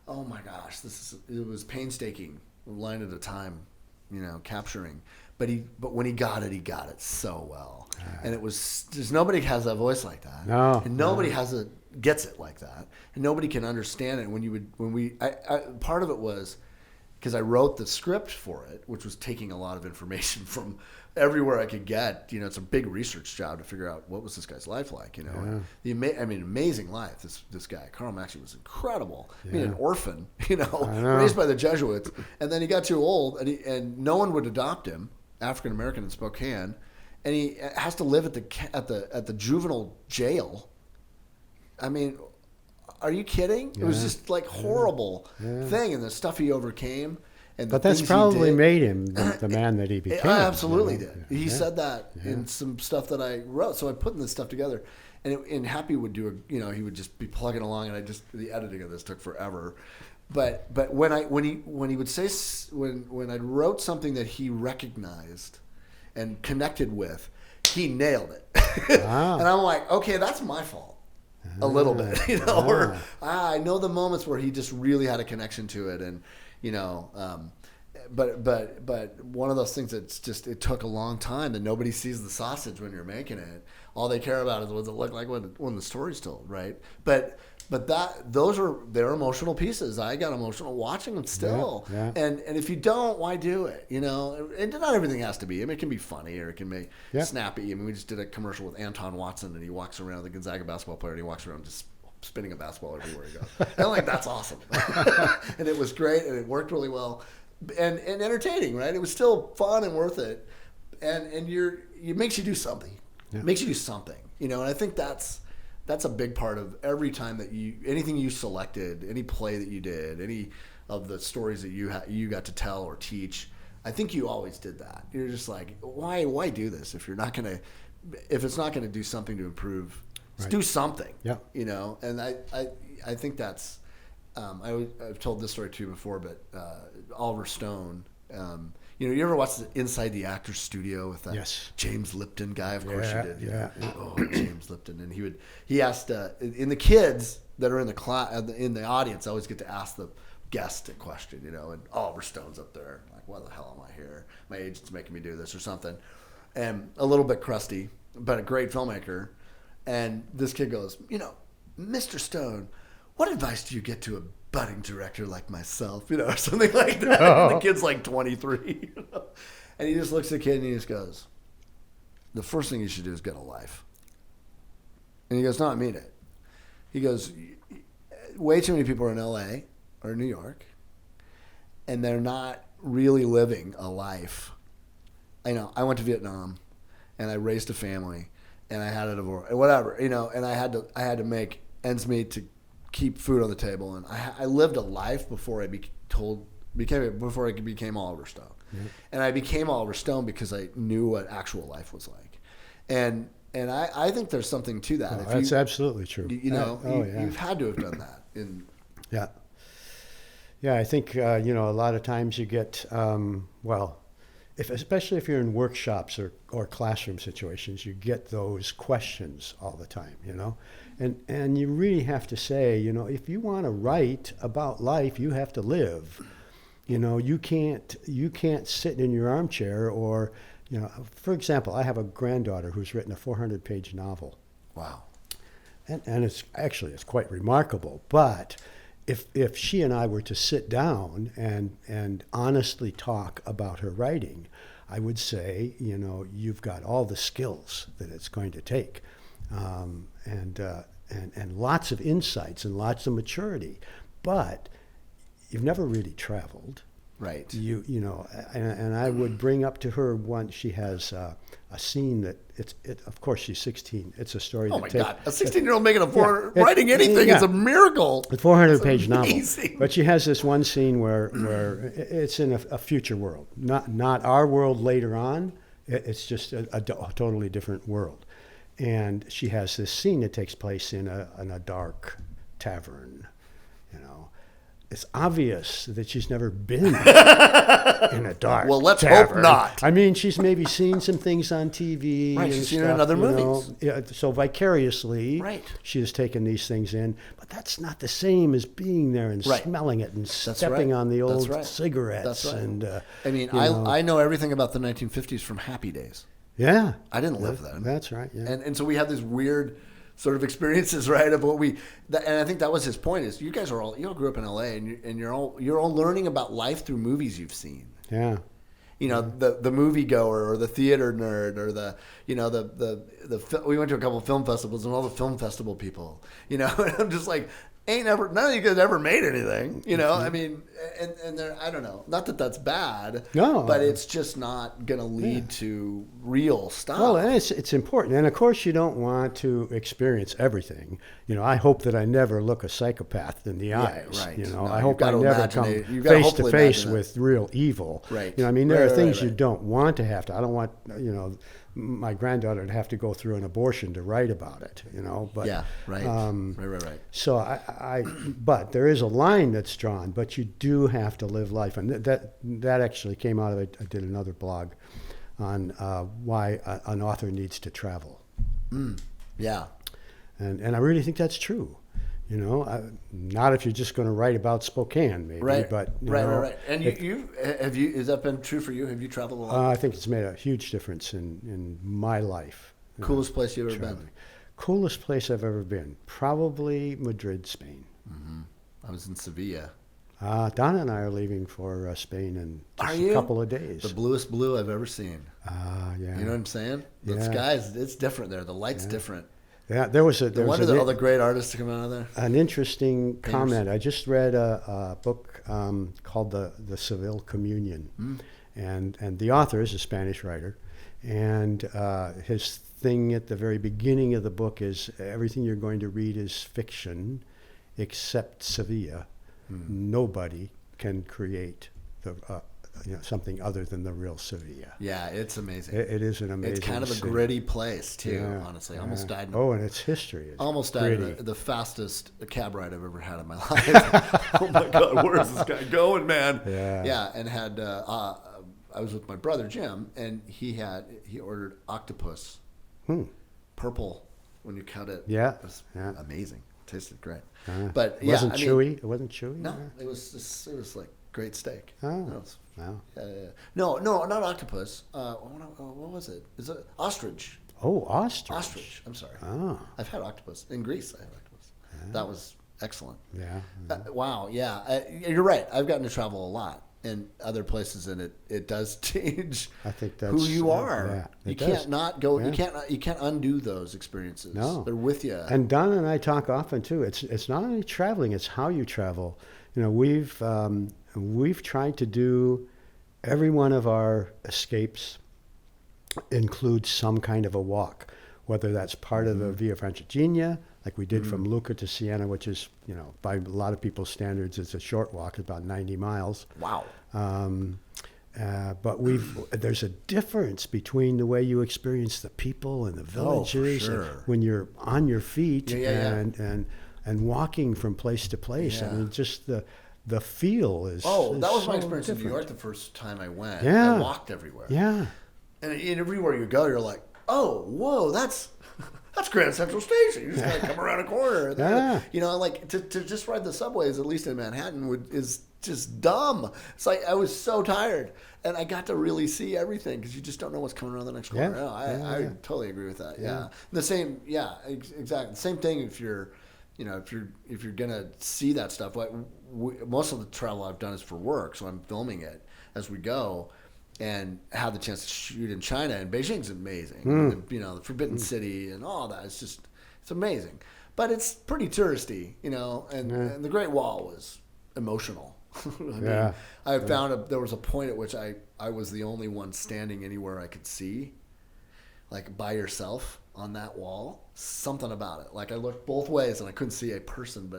oh my gosh, it was painstaking, a line at a time, capturing. But when he got it so well. And there's nobody has that voice like that. No. And nobody gets it like that. And nobody can understand it. Part of it was because I wrote the script for it, which was taking a lot of information from everywhere I could get. It's a big research job to figure out what was this guy's life like, amazing life. This guy, Karl Maxey, was incredible. I mean, an orphan, raised by the Jesuits. And then he got too old and no one would adopt him. African American in Spokane, and he has to live at the juvenile jail. I mean, are you kidding? It was just like horrible thing, and the stuff he overcame. But that's probably made him the man that he became. It absolutely did. He said that in some stuff that I wrote. So I put this stuff together, and Happy would do he would just be plugging along, and the editing of this took forever. But when I would say when I wrote something that he recognized and connected with, he nailed it. Wow. And I'm like, okay, that's my fault a little bit, Or I know the moments where he just really had a connection to it, and but one of those things that's just, it took a long time, and nobody sees the sausage when you're making it. All they care about is what it look like when the story's told, right? But they're emotional pieces. I got emotional watching them still. Yeah. And if you don't, why do it? And not everything has to be. I mean, it can be funny or it can be snappy. I mean, we just did a commercial with Anton Watson, and he walks around, the Gonzaga basketball player, and he walks around just spinning a basketball everywhere he goes. And I'm like, that's awesome. And it was great, and it worked really well, and entertaining, right? It was still fun and worth it. And it makes you do something. Yeah. It makes you do something, you know. And I think that's a big part of every time that anything you selected, any play that you did, any of the stories that you got to tell or teach. I think you always did that. You're just like, why do this if it's not gonna do something to improve? Right. Do something. Yeah. You know, and I think that's. I've told this story too before, but Oliver Stone. You know, you ever watch Inside the Actors Studio with that James Lipton guy? Of course you did. Yeah. Oh, James Lipton, and he asked in the kids that are in the class in the audience. I always get to ask the guest a question, you know, and Oliver Stone's up there like, why the hell am I here? My agent's making me do this or something, and a little bit crusty, but a great filmmaker. And this kid goes, you know, Mr. Stone, what advice do you get to a budding director like myself, you know, or something like that? And the kid's like 23, you know? And he just looks at the kid and he just goes, the first thing you should do is get a life. And he goes, no, I mean it. He goes, way too many people are in LA or New York, and they're not really living a life. I know, I went to Vietnam, and I raised a family, and I had a divorce, whatever, you know, and I had to make ends meet to keep food on the table, and I lived a life before I became Oliver Stone. Mm-hmm. And I became Oliver Stone because I knew what actual life was like, and I think there's something to that. That's absolutely true. You know, you've had to have done that. Yeah, I think you know, a lot of times you get especially if you're in workshops or classroom situations, you get those questions all the time, you know, and you really have to say, you know, if you want to write about life, you have to live. You know, you can't sit in your armchair or, you know, for example, I have a granddaughter who's written a 400-page novel. Wow. And it's quite remarkable. But if she and I were to sit down and honestly talk about her writing, I would say, you know, you've got all the skills that it's going to take, and lots of insights and lots of maturity, but you've never really traveled. Right. You know, and I would bring up to her once she has a scene that of course she's 16. It's a story. Oh my God, a 16-year-old making writing anything is a miracle. A 400-page novel. But she has this one scene where it's in a future world, not our world later on. It's just a totally different world, and she has this scene that takes place in a dark tavern. You know, it's obvious that she's never been in a dark Well, let's tavern. hope not. I mean, she's maybe seen some things on TV. Right, and she's stuff, seen it in other movies. know. Yeah, so vicariously, right, she has taken these things in. But that's not the same as being there and smelling it and stepping on the old cigarettes. That's right. And, I mean, I know everything about the 1950s from Happy Days. Yeah. I didn't live then. That's right, yeah. And so we have these weird sort of experiences, right, of what and I think that was his point, is you all grew up in LA, and you're all learning about life through movies you've seen. Yeah. You know, the moviegoer or the theater nerd or the we went to a couple of film festivals and all the film festival people, you know, and I'm just like, none of you guys ever made anything, you know. I mean, and they're, I don't know, not that that's bad, no, but it's just not going to lead to real stuff. Well, and it's important, and of course you don't want to experience everything. You know, I hope that I never look a psychopath in the eyes. Right. You know, No, I hope I never come face to face with real evil. Right. You know, I mean, there are things you don't want to have to. I don't want, you know, my granddaughter to have to go through an abortion to write about it, you know. But right. So but there is a line that's drawn, but you do have to live life, and that actually came out of it. I did another blog on why an author needs to travel. Yeah. And I really think that's true. You know, not if you're just going to write about Spokane, maybe. Right. But Right. And has that been true for you? Have you traveled a lot? I think it's made a huge difference in my life. Coolest place you've ever been? Coolest place I've ever been, probably Madrid, Spain. Mm-hmm. I was in Sevilla. Donna and I are leaving for Spain in just a couple of days. The bluest blue I've ever seen. Yeah. You know what I'm saying? The sky it's different there. The light's different. Yeah, there was all the great artists come out of there. An interesting comment. I just read a book called The Seville Communion, and the author is a Spanish writer, And his thing at the very beginning of the book is everything you're going to read is fiction except Sevilla. Nobody can create the something other than the real Sevilla. Yeah, it's amazing. It is an amazing It's kind of a city. gritty place too. Yeah, Honestly, yeah. almost died. Oh, and its history is Almost gritty. died the fastest cab ride I've ever had in my life. Oh my God, where's this guy going, man? Yeah. Yeah, and had I was with my brother Jim, and he ordered octopus, purple when you cut it. Yeah, It was yeah. amazing. Tasted great. it But yeah, wasn't I mean, chewy. It wasn't chewy. no, it was like great steak. Oh, It was- wow. yeah. No, not octopus. What was it? Is it ostrich? Oh, ostrich. Ostrich. I'm sorry. Oh, I've had octopus in Greece. I had octopus. That was excellent. yeah. Wow. Yeah. You're right. I've gotten to travel a lot in other places, and it does change I think that's who you are. Yeah, You it does. can't not go. Yeah. You can't undo those experiences. No. They're with you. And Donna and I talk often too. It's not only traveling; it's how you travel. You know, we've tried to do every one of our escapes includes some kind of a walk, whether that's part of the Via Francigena, like we did from Lucca to Siena, which is, you know, by a lot of people's standards, it's a short walk, about 90 miles. Wow. But there's a difference between the way you experience the people and the villages sure. and when you're on your feet Yeah. and walking from place to place. I Yeah. mean, just the feel is. Oh, is that was my so experience in New different. York the first time I went. Yeah. I walked everywhere. Yeah. And everywhere you go, you're like, oh, whoa, that's Grand Central Station. You just gotta come around a corner. Yeah. You know, like to just ride the subways, at least in Manhattan, is just dumb. It's like I was so tired, and I got to really see everything because you just don't know what's coming around the next corner. Yeah. No, I totally agree with that. Yeah. The same. Yeah, exactly. The same thing if you're. You know, if you're gonna see that stuff, like most of the travel I've done is for work, so I'm filming it as we go, and have the chance to shoot in China. And Beijing's amazing. You know, the Forbidden City and all that. It's amazing, but it's pretty touristy. You know, and the Great Wall was emotional. I mean, I found there was a point at which I was the only one standing anywhere I could see, like by yourself on that wall. Something about it. Like I looked both ways and I couldn't see a person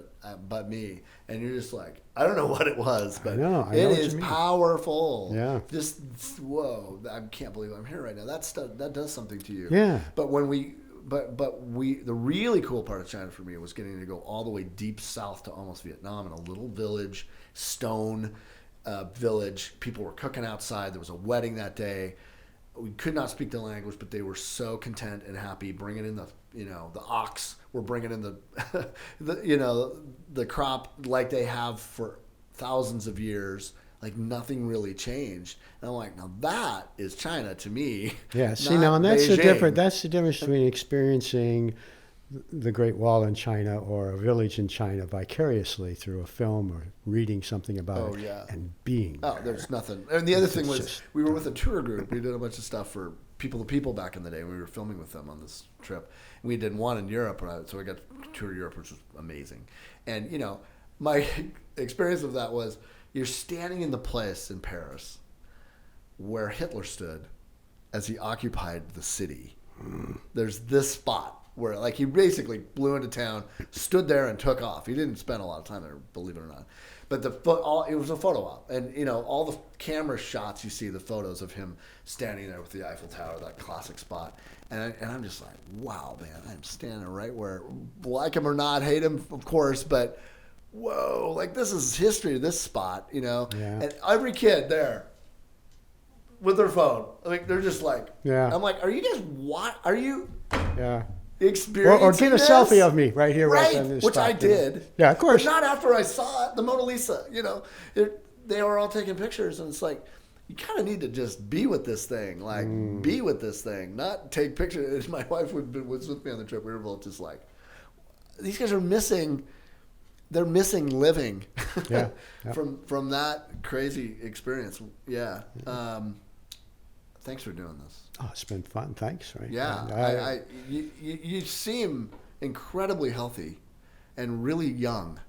but me. And you're just like, I don't know what it was, but I know it what is you mean. powerful. Yeah. Just whoa! I can't believe I'm here right now. That does something to you. Yeah. But the really cool part of China for me was getting to go all the way deep south to almost Vietnam in a little village, stone village. People were cooking outside. There was a wedding that day. We could not speak the language, but they were so content and happy, bringing in the ox were bringing in the crop like they have for thousands of years. Like nothing really changed. And I'm like, now that is China to me. Yeah. See, not now, and that's Beijing. That's the difference between experiencing the Great Wall in China or a village in China vicariously through a film or reading something about it and being there. Oh, there's nothing. And the other thing was just- we were with a tour group. We did a bunch of stuff for People to People back in the day. We were filming with them on this trip. And we did one in Europe, so we got to tour Europe, which was amazing. And, you know, my experience of that was you're standing in the place in Paris where Hitler stood as he occupied the city. There's this spot where, like, he basically blew into town, stood there, and took off. He didn't spend a lot of time there, believe it or not. But it was a photo op, and you know all the camera shots you see, the photos of him standing there with the Eiffel Tower, that classic spot, and I'm just like, wow, man, I'm standing right where, like him or not, hate him, of course, but whoa, like this is history. This spot, you know, and every kid there with their phone, like they're just like, I'm like, are you guys what? Are you? Yeah. Experiencing or get a this? selfie of me right here, right on this which spot, I did. You know? Yeah, of course. But not after I saw the Mona Lisa. You know, they were all taking pictures, and it's like you kind of need to just be with this thing, like be with this thing, not take pictures. My wife was with me on the trip. We were both just like, these guys are missing. They're missing living from that crazy experience. Yeah. Thanks for doing this. Oh, it's been fun. Thanks. Right? Yeah, you seem incredibly healthy and really young.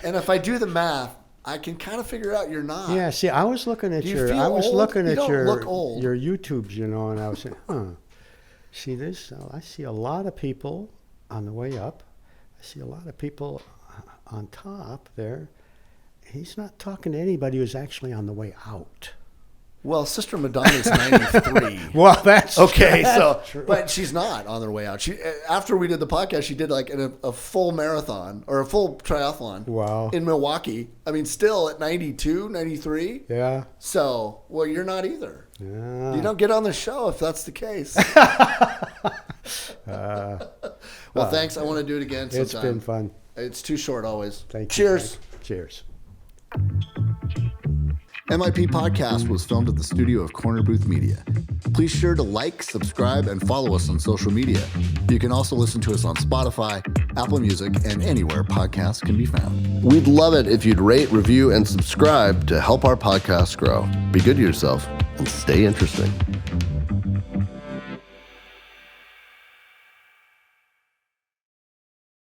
And if I do the math, I can kind of figure out you're not. Yeah, see, I was looking at Do you your, feel I was old? looking You at don't your, look old. your YouTubes, you know, and I was saying, see this? I see a lot of people on the way up. I see a lot of people on top there. He's not talking to anybody who's actually on the way out. Well, Sister Madonna's 93. Well, that's Okay, that's so true. but she's not on her way out. She after we did the podcast, she did like a full marathon or a full triathlon. Wow. In Milwaukee. I mean, still at 92, 93. Yeah. So, well, you're not either. Yeah. You don't get on the show if that's the case. Well, thanks. I want to do it again sometime. It's been fun. It's too short always. Thank you. Cheers. Cheers. MIP Podcast was filmed at the studio of Corner Booth Media. Please sure to like, subscribe, and follow us on social media. You can also listen to us on Spotify, Apple Music, and anywhere podcasts can be found. We'd love it if you'd rate, review, and subscribe to help our podcast grow. Be good to yourself and stay interesting.